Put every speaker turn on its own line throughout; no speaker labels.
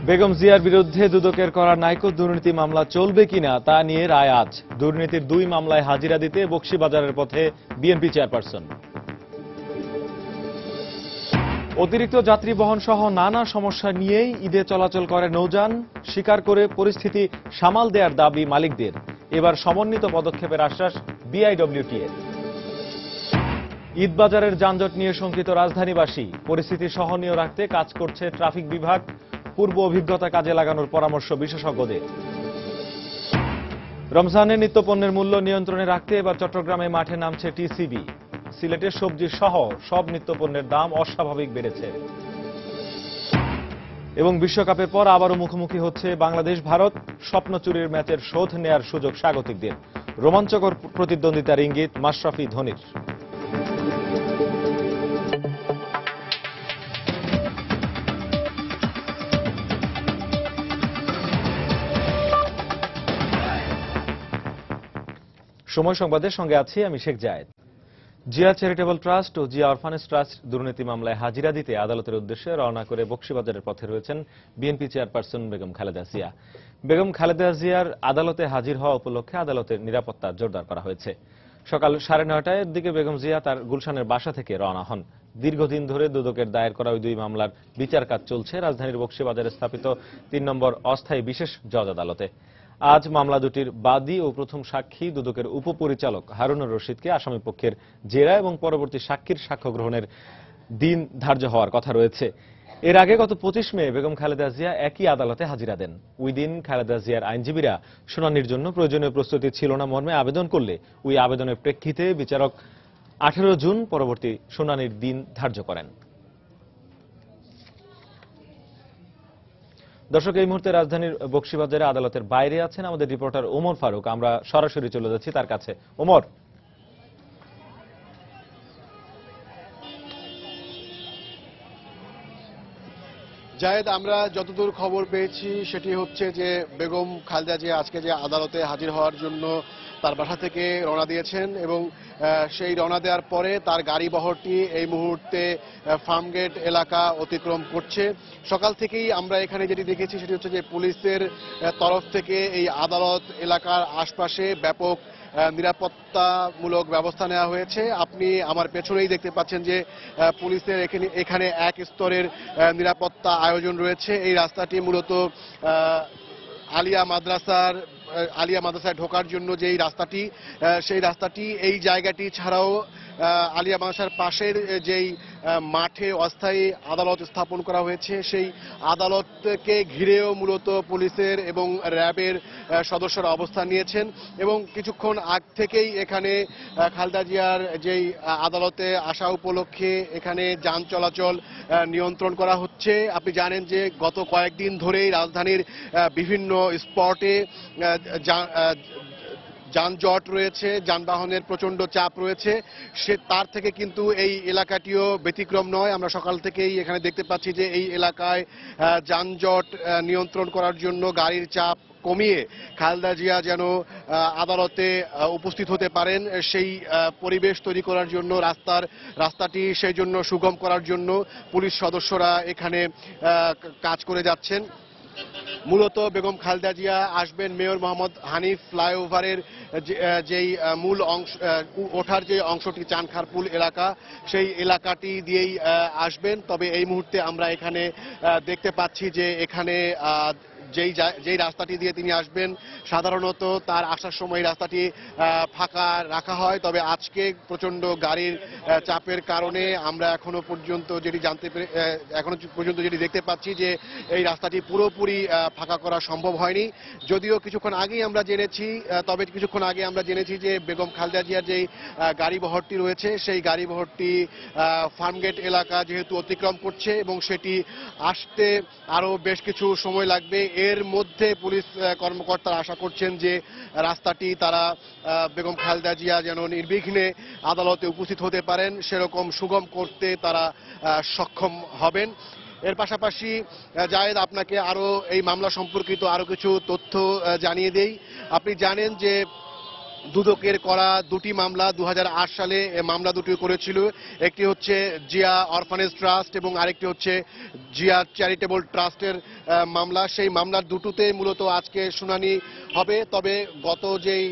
বেগম জিয়ার বিরুদ্ধে দুদকের করা নাইকো দুর্নীতি মামলা চলবে কিনা তা নিয়ে রায় আজ। দুর্নীতির 2 মামলায় হাজিরা দিতে বকশীবাজারের পথে বিএনপি চেয়ারপারসন। অতিরিক্ত যাত্রী বহন সহ নানা সমস্যা নিয়েই ঈদে চলাচল করে নৌযান, স্বীকার করে পরিস্থিতি সামাল দেওয়ার দাবি মালিকদের। এবার সমন্বিত পদক্ষেপের আশ্বাস বিআইডব্লিউটিএর। ঈদবাজারের যানজট নিয়ে শঙ্কিত রাজধানীবাসী, পরিস্থিতি সহনীয় রাখতে কাজ করছে ট্রাফিক বিভাগ। পূর্ব অভিজ্ঞতা কাজে লাগানোর পরামর্শ বিশেষজ্ঞদের। রমজানের নিত্যপণ্যের মূল্য নিয়ন্ত্রণে রাখতে এবার চট্টগ্রামে মাঠে নামছে টিসিবি। সিলেটের সবজি সহ সব নিত্যপণ্যের দাম অস্বাভাবিক বেড়েছে। এবং বিশ্বকাপের পর আবারও মুখোমুখি হচ্ছে বাংলাদেশ ভারত। স্বপ্নচুরির ম্যাচের শোধ নেয়ার সুযোগ স্বাগতিকদের। রোমাঞ্চকর প্রতিদ্বন্দ্বিতার ইঙ্গিত মাশরাফি ধোনির। সময় সংবাদের সঙ্গে আছি আমি শেখ জায়েদ। জিয়া চ্যারিটেবল ট্রাস্ট ও জিয়া অরফানেজ ট্রাস্ট দুর্নীতি মামলায় হাজিরা দিতে আদালতের উদ্দেশ্যে রওনা করে বকশীবাজারের পথে রয়েছেন বিএনপি চেয়ারপারসন বেগম খালেদা জিয়া। বেগম খালেদা জিয়ার আদালতে হাজির হওয়া উপলক্ষে আদালতের নিরাপত্তা জোরদার করা হয়েছে। সকাল 9:30টার দিকে বেগম জিয়া তার গুলশানের বাসা থেকে রওনা হন। দীর্ঘদিন ধরে দুদকের দায়ের করা ওই 2 মামলার বিচার কাজ চলছে রাজধানীর বকশীবাজারে স্থাপিত 3 নম্বর অস্থায়ী বিশেষ জজ আদালতে। আজ মামলা দুটির বাদী ও প্রথম সাক্ষী দুদকের উপপরিচালক হারুনুর রশিদকে আসামি পক্ষের জেরা এবং পরবর্তী সাক্ষীর সাক্ষ্য গ্রহণের দিন ধার্য হওয়ার কথা রয়েছে। এর আগে গত 25 মে বেগম খালেদা জিয়া একই আদালতে হাজিরা দেন। ওই দিন খালেদা জিয়ার আইনজীবীরা শুনানির জন্য প্রয়োজনীয় প্রস্তুতি ছিল না মর্মে আবেদন করলে ওই আবেদনের প্রেক্ষিতে বিচারক 18 জুন পরবর্তী শুনানির দিন ধার্য করেন। দর্শক, এই মুহূর্তে রাজধানীর বকশীবাজারে আদালতের বাইরে আছেন আমাদের রিপোর্টার ওমর ফারুক। আমরা সরাসরি চলে যাচ্ছি তার কাছে। ওমর।
জায়েদ, আমরা যতদূর খবর পেয়েছি সেটি হচ্ছে যে বেগম খালেদা জিয়া আজকে যে আদালতে হাজির হওয়ার জন্য তার বাসা থেকে রওনা দিয়েছেন এবং সেই রওনা দেওয়ার পরে তার গাড়ি বহরটি এই মুহূর্তে ফার্মগেট এলাকা অতিক্রম করছে। সকাল থেকেই আমরা এখানে যেটি দেখেছি সেটি হচ্ছে যে পুলিশের তরফ থেকে এই আদালত এলাকার আশপাশে ব্যাপক নিরাপত্তামূলক ব্যবস্থা নেওয়া হয়েছে। আপনি আমার পেছনেই দেখতে পাচ্ছেন যে পুলিশের এখানে এক স্তরের নিরাপত্তা আয়োজন রয়েছে। এই রাস্তাটি মূলত আলিয়া মাদ্রাসায় ঢোকার জন্য যেই রাস্তাটি, সেই রাস্তাটি এই জায়গাটি ছাড়াও আলিয়া মাদ্রাসার পাশের যেই মাঠে অস্থায়ী আদালত স্থাপন করা হয়েছে সেই আদালতকে ঘিরেও মূলত পুলিশের এবং র্যাবের সদস্যরা অবস্থান নিয়েছেন এবং কিছুক্ষণ আগ থেকেই এখানে খালেদা জিয়ার যেই আদালতে আসা উপলক্ষে এখানে যান চলাচল নিয়ন্ত্রণ করা হচ্ছে। আপনি জানেন যে গত কয়েকদিন ধরেই রাজধানীর বিভিন্ন স্পটে যানজট রয়েছে, যানবাহনের প্রচন্ড চাপ রয়েছে। তার থেকে কিন্তু এই এলাকাটিও ব্যতিক্রম নয়। আমরা সকাল থেকেই এখানে দেখতে পাচ্ছি যে এই এলাকায় যানজট নিয়ন্ত্রণ করার জন্য গাড়ির চাপ কমিয়ে খালেদা জিয়া যেন আদালতে উপস্থিত হতে পারেন সেই পরিবেশ তৈরি করার জন্য রাস্তাটি সেই জন্য সুগম করার জন্য পুলিশ সদস্যরা এখানে কাজ করে যাচ্ছেন। মূলত বেগম খালেদা জিয়া আসবেন মেয়র মোহাম্মদ হানিফ ফ্লাইওভারের যেই মূল অংশ ওঠার যে অংশটি চানখারপুল এলাকা, সেই এলাকাটি দিয়েই আসবেন। তবে এই মুহূর্তে আমরা এখানে দেখতে পাচ্ছি যে এখানে যেই রাস্তাটি দিয়ে তিনি আসবেন সাধারণত তার আসার সময় রাস্তাটি ফাঁকা রাখা হয়। তবে আজকে প্রচন্ড গাড়ির চাপের কারণে আমরা এখনো পর্যন্ত যেটি দেখতে পাচ্ছি যে এই রাস্তাটি পুরোপুরি ফাঁকা করা সম্ভব হয়নি। যদিও কিছুক্ষণ আগে আমরা জেনেছি যে বেগম খালেদা জিয়ার যেই গাড়ি বহরটি রয়েছে সেই গাড়ি বহরটি ফার্মগেট এলাকা যেহেতু অতিক্রম করছে এবং সেটি আসতে আরো বেশ কিছু সময় লাগবে। এর মধ্যে পুলিশ কর্মকর্তারা আশা করছেন যে রাস্তাটি তারা বেগম খালেদা জিয়া যেন নির্বিঘ্নে আদালতে উপস্থিত হতে পারেন সেরকম সুগম করতে তারা সক্ষম হবেন। এর পাশাপাশি জায়েদ, আপনাকে আরো এই মামলা সম্পর্কিত আরো কিছু তথ্য জানিয়ে দেই। আপনি জানেন যে দুদকের করা দুটি মামলা 2008 সালে মামলা দুটি করেছিল। একটি হচ্ছে জিয়া অরফানেজ ট্রাস্ট এবং আরেকটি হচ্ছে জিয়া চ্যারিটেবল ট্রাস্টের মামলা। সেই মামলার দুটোতে মূলত আজকে শুনানি হবে। তবে গত যেই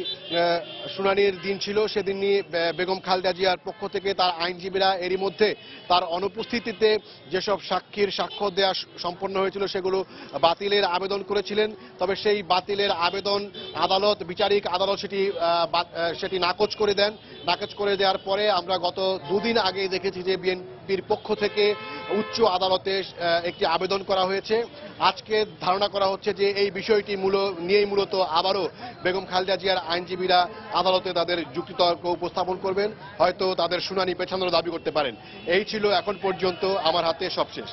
শুনানির দিন ছিল সেদিনই বেগম খালেদা জিয়ার পক্ষ থেকে তার আইনজীবীরা এরই মধ্যে তার অনুপস্থিতিতে যেসব সাক্ষীর সাক্ষ্য দেওয়া সম্পন্ন হয়েছিল সেগুলো বাতিলের আবেদন করেছিলেন। তবে সেই বাতিলের আবেদন আদালত বিচারিক আদালত সেটি নাকচ করে দেন। নাকচ করে দেওয়ার পরে আমরা গত দুদিন আগে দেখেছি যে বিএনপির পক্ষ থেকে উচ্চ আদালতে একটি আবেদন করা হয়েছে। আজকে ধারণা করা হচ্ছে যে এই বিষয়টি নিয়েই মূলত আবারও বেগম খালেদা জিয়ার আইনজীবীরা আদালতে তাদের যুক্তিতর্ক উপস্থাপন করবেন, হয়তো তাদের শুনানি পেছানোর দাবি করতে পারেন। এই ছিল এখন পর্যন্ত আমার হাতে সবশেষ।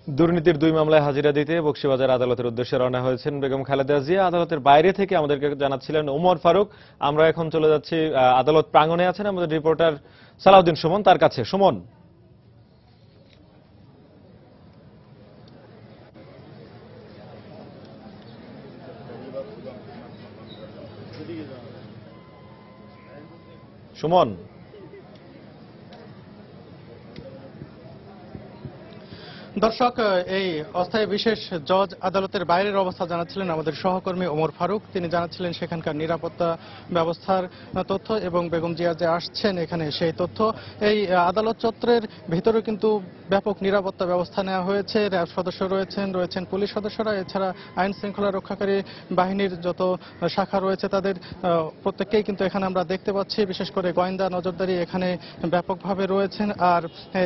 দুর্নীতির 2 মামলায় হাজিরা দিতে বকশীবাজার আদালতের উদ্দেশ্যে রওনা হয়েছেন বেগম খালেদা জিয়া। আদালতের বাইরে থেকে আমাদেরকে জানাচ্ছিলেন ওমর ফারুক। আমরা এখন চলে যাচ্ছি আদালত প্রাঙ্গণে আছেন আমাদের রিপোর্টার সালাউদ্দিন সুমন, তার কাছে। সুমন, সুমন।
দর্শক, এই অস্থায়ী বিশেষ জজ আদালতের বাইরের অবস্থা জানাচ্ছিলেন আমাদের সহকর্মী ওমর ফারুক। তিনি জানাচ্ছিলেন সেখানকার নিরাপত্তা ব্যবস্থার তথ্য এবং বেগম জিয়া যে আসছেন এখানে সেই তথ্য। এই আদালত চত্বরের ভিতরে কিন্তু ব্যাপক নিরাপত্তা ব্যবস্থা নেওয়া হয়েছে। র্যাব সদস্য রয়েছেন পুলিশ সদস্যরা, এছাড়া আইন শৃঙ্খলা রক্ষাকারী বাহিনীর যত শাখা রয়েছে তাদের প্রত্যেককেই কিন্তু এখানে আমরা দেখতে পাচ্ছি। বিশেষ করে গোয়েন্দা নজরদারি এখানে ব্যাপকভাবে রয়েছেন। আর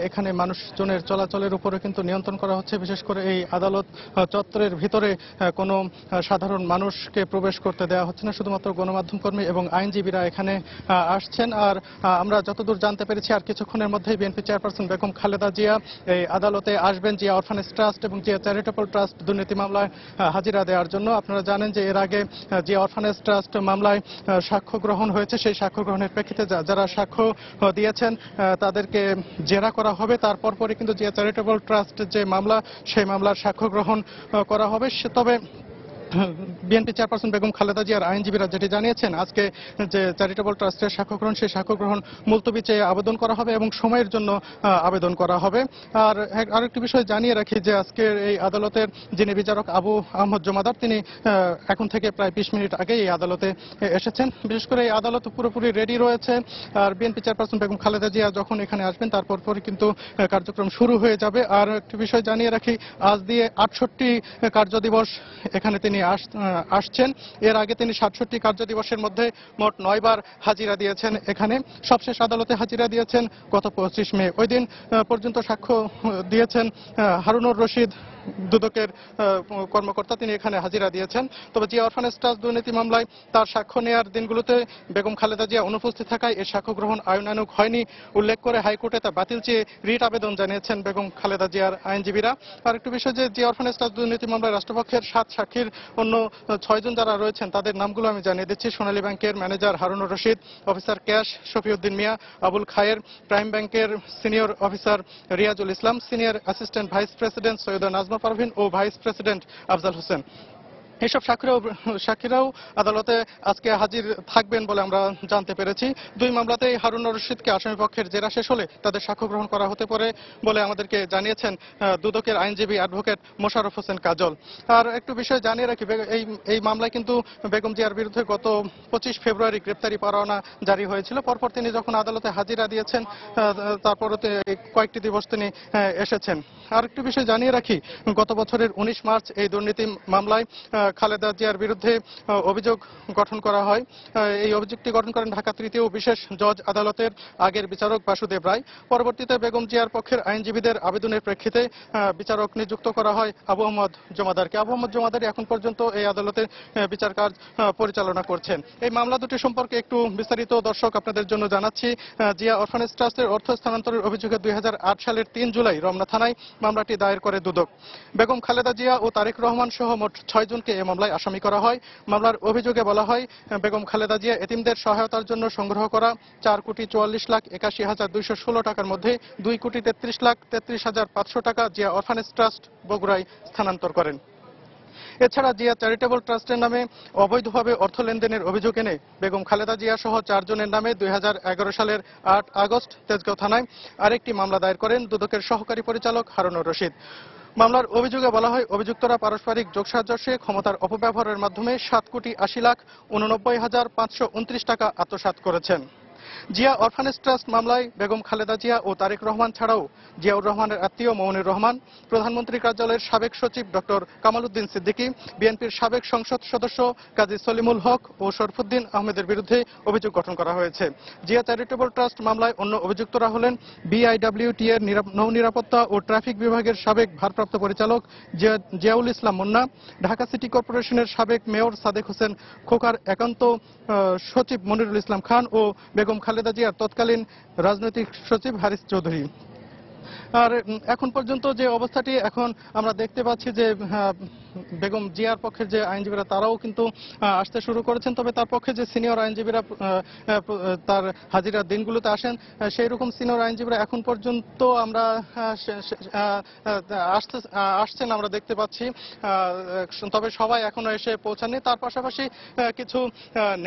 এখানে মানুষজনের চলাচলের উপরে কিন্তু নিয়ন্ত্রণ করা হচ্ছে। বিশেষ করে এই আদালত চত্বরের ভিতরে কোনো সাধারণ মানুষকে প্রবেশ করতে দেওয়া হচ্ছে না, শুধুমাত্র গণমাধ্যম কর্মী এবং আইনজীবীরা এখানে আসছেন। আর আমরা যতদূর জানতে পেরেছি আর কিছুক্ষণের মধ্যেই বিএনপি চেয়ারপারসন বেগম খালেদা জিয়া এই আদালতে আসবেন জিয়া অরফানেজ ট্রাস্ট এবং জিয়া চ্যারিটেবল ট্রাস্ট দুর্নীতি মামলায় হাজিরা দেওয়ার জন্য। আপনারা জানেন যে এর আগে জিয়া অরফানেজ ট্রাস্ট মামলায় সাক্ষ্য গ্রহণ হয়েছে। সেই সাক্ষ্য গ্রহণের প্রেক্ষিতে যারা সাক্ষ্য দিয়েছেন তাদেরকে জেরা করা হবে। তারপর পরে কিন্তু জিয়া চ্যারিটেবল ট্রাস্ট যে মামলা, সেই মামলার সাক্ষ্য গ্রহণ করা হবে। তবে বিএনপি চেয়ারপারসন বেগম খালেদা জিয়ার আইনজীবীরা যেটি জানিয়েছেন, আজকে যে চ্যারিটেবল ট্রাস্টের সাক্ষ্য গ্রহণ, সেই সাক্ষ্য গ্রহণ মুলতবি চেয়ে আবেদন করা হবে এবং সময়ের জন্য আবেদন করা হবে। আর আরেকটি বিষয় জানিয়ে রাখি যে আজকের এই আদালতের যিনি বিচারক আবু আহমদ জমাদার, তিনি এখন থেকে প্রায় 20 মিনিট আগে এই আদালতে এসেছেন। বিশেষ করে এই আদালত পুরোপুরি রেডি রয়েছে। আর বিএনপি চেয়ারপারসন বেগম খালেদা জিয়া যখন এখানে আসবেন তারপর পরই কিন্তু কার্যক্রম শুরু হয়ে যাবে। আর একটি বিষয় জানিয়ে রাখি, আজ দিয়ে 68 কার্যদিবস এখানে তিনি আসছেন। এর আগে তিনি 67 কার্যদিবসের মধ্যে মোট 9 বার হাজিরা দিয়েছেন এখানে। সবশেষ আদালতে হাজিরা দিয়েছেন গত 25 মে। ওই দিন পর্যন্ত সাক্ষ্য দিয়েছেন হারুনুর রশিদ, দুদকের কর্মকর্তা, তিনি এখানে হাজিরা দিয়েছেন। তবে জিয়া অরফানেজ ট্রাস্ট দুর্নীতি মামলায় তার সাক্ষ্য নেওয়ার দিনগুলোতে বেগম খালেদা জিয়া অনুপস্থিত থাকায় এই সাক্ষ্য গ্রহণ আইনানুগ হয়নি উল্লেখ করে হাইকোর্টে তা বাতিল চেয়ে রিট আবেদন জানিয়েছেন বেগম খালেদা জিয়ার আইনজীবীরা। আর একটু বিষয় যে জিয়া অরফানেজ ট্রাস্ট দুর্নীতি মামলায় রাষ্ট্রপক্ষের 7 সাক্ষীর অন্য 6 জন যারা রয়েছেন তাদের নামগুলো আমি জানিয়ে দিচ্ছি। সোনালী ব্যাংকের manager Harunur Rashid, officer cash Shafiuddin Mia, Abul Khayer, prime ব্যাংকের senior officer Riazul Islam, senior assistant vice president Syeda Najma Parvin ও ভাইস প্রেসিডেন্ট আফজাল হোসেন। এইসব সাক্ষীরাও আদালতে আজকে হাজির থাকবেন বলে আমরা জানতে পেরেছি। 2 মামলাতেই হারুনুর রশিদকে আসামিপক্ষের জেরা শেষ হলে তাদের সাক্ষ্য গ্রহণ করা হতে পারে বলে আমাদেরকে জানিয়েছেন দুদকের আইনজীবী অ্যাডভোকেট মোশাররফ হোসেন কাজল। আর একটু বিষয় জানিয়ে রাখি, এই মামলায় কিন্তু বেগম জিয়ার বিরুদ্ধে গত 25 ফেব্রুয়ারি গ্রেপ্তারি পরোয়ানা জারি হয়েছিল। পরপর তিনি যখন আদালতে হাজিরা দিয়েছেন তারপরে কয়েকটি দিবস তিনি এসেছেন। আর একটু বিষয় জানিয়ে রাখি, গত বছরের 19 মার্চ এই দুর্নীতি মামলায় খালেদা জিয়ার বিরুদ্ধে অভিযোগ গঠন করা হয়। এই অভিযোগটি গঠন করেন ঢাকা 3য় বিশেষ জজ আদালতের আগের বিচারক বাসুদেব রায়। পরবর্তীতে বেগম জিয়ার পক্ষের আইনজীবীদের আবেদনের প্রেক্ষিতে বিচারক নিযুক্ত করা হয় আবু আহমদ জমাদারকে। আবু আহমদ জমাদারই এখন পর্যন্ত এই আদালতের বিচার কাজ পরিচালনা করছেন। এই মামলা দুটি সম্পর্কে একটু বিস্তারিত দর্শক আপনাদের জন্য জানাচ্ছি। জিয়া অরফানেজ ট্রাস্টের অর্থ স্থানান্তরের অভিযোগে 2008 সালের 3 জুলাই রমনা থানায় মামলাটি দায়ের করে দুদক। বেগম খালেদা জিয়া ও তারেক রহমান সহ মোট 6 জনকে এই মামলায় আসামি করা হয়। মামলার অভিযোগে বলা হয়, বেগম খালেদা জিয়া এতিমদের সহায়তার জন্য সংগ্রহ করা 4,44,81,216 টাকার মধ্যে 2,33,33,500 টাকা জিয়া অরফানেজ ট্রাস্ট বগুড়ায় স্থানান্তর করেন। এছাড়া জিয়া চ্যারিটেবল ট্রাস্টের নামে অবৈধভাবে অর্থ লেনদেনের অভিযোগ এনে বেগম খালেদা জিয়া সহ 4 জনের নামে 2011 সালের 8 আগস্ট তেজগাঁও থানায় আরেকটি মামলা দায়ের করেন দুদকের সহকারী পরিচালক হারুনুর রশিদ। মামলার অভিযোগে বলা হয়, অভিযুক্তরা পারস্পরিক যোগসাজশে ক্ষমতার অপব্যবহারের মাধ্যমে 7,80,59,529 টাকা আত্মসাৎ করেছেন। জিয়া অরফানেজ ট্রাস্ট মামলায় বেগম খালেদা জিয়া ও তারেক রহমান ছাড়াও জিয়াউর রহমানের আত্মীয় মৌনুর রহমান, প্রধানমন্ত্রী কার্যালয়ের সাবেক সচিব ডক্টর কামাল উদ্দিন সিদ্দিকী, বিএনপির সাবেক সংসদ সদস্য কাজী সলিমুল হক ও শরফুদ্দিন আহমেদের বিরুদ্ধে অভিযোগ গঠন করা হয়েছে। জিয়া চ্যারিটেবল ট্রাস্ট মামলায় অন্য অভিযুক্তরা হলেন বিআইডব্লিউটি এর নৌ নিরাপত্তা ও ট্রাফিক বিভাগের সাবেক ভারপ্রাপ্ত পরিচালক জিয়াউল ইসলাম মুন্না, ঢাকা সিটি কর্পোরেশনের সাবেক মেয়র সাদেক হোসেন খোকার একান্ত সচিব মনিরুল ইসলাম খান ও বেগম খালেদা জিয়ার তৎকালীন রাজনৈতিক সচিব হারিস চৌধুরী। আর এখন পর্যন্ত যে অবস্থাটি এখন আমরা দেখতে পাচ্ছি যে বেগম জিয়ার পক্ষের যে আইনজীবীরা তারাও কিন্তু আসতে শুরু করেছেন, তবে তার পক্ষে যে সিনিয়র আইনজীবীরা তার হাজিরার দিনগুলোতে আসেন সেই রকম সিনিয়র আইনজীবীরা এখন পর্যন্ত আমরা আসছেন আমরা দেখতে পাচ্ছি, তবে সবাই এখনো এসে পৌঁছাননি। তার পাশাপাশি কিছু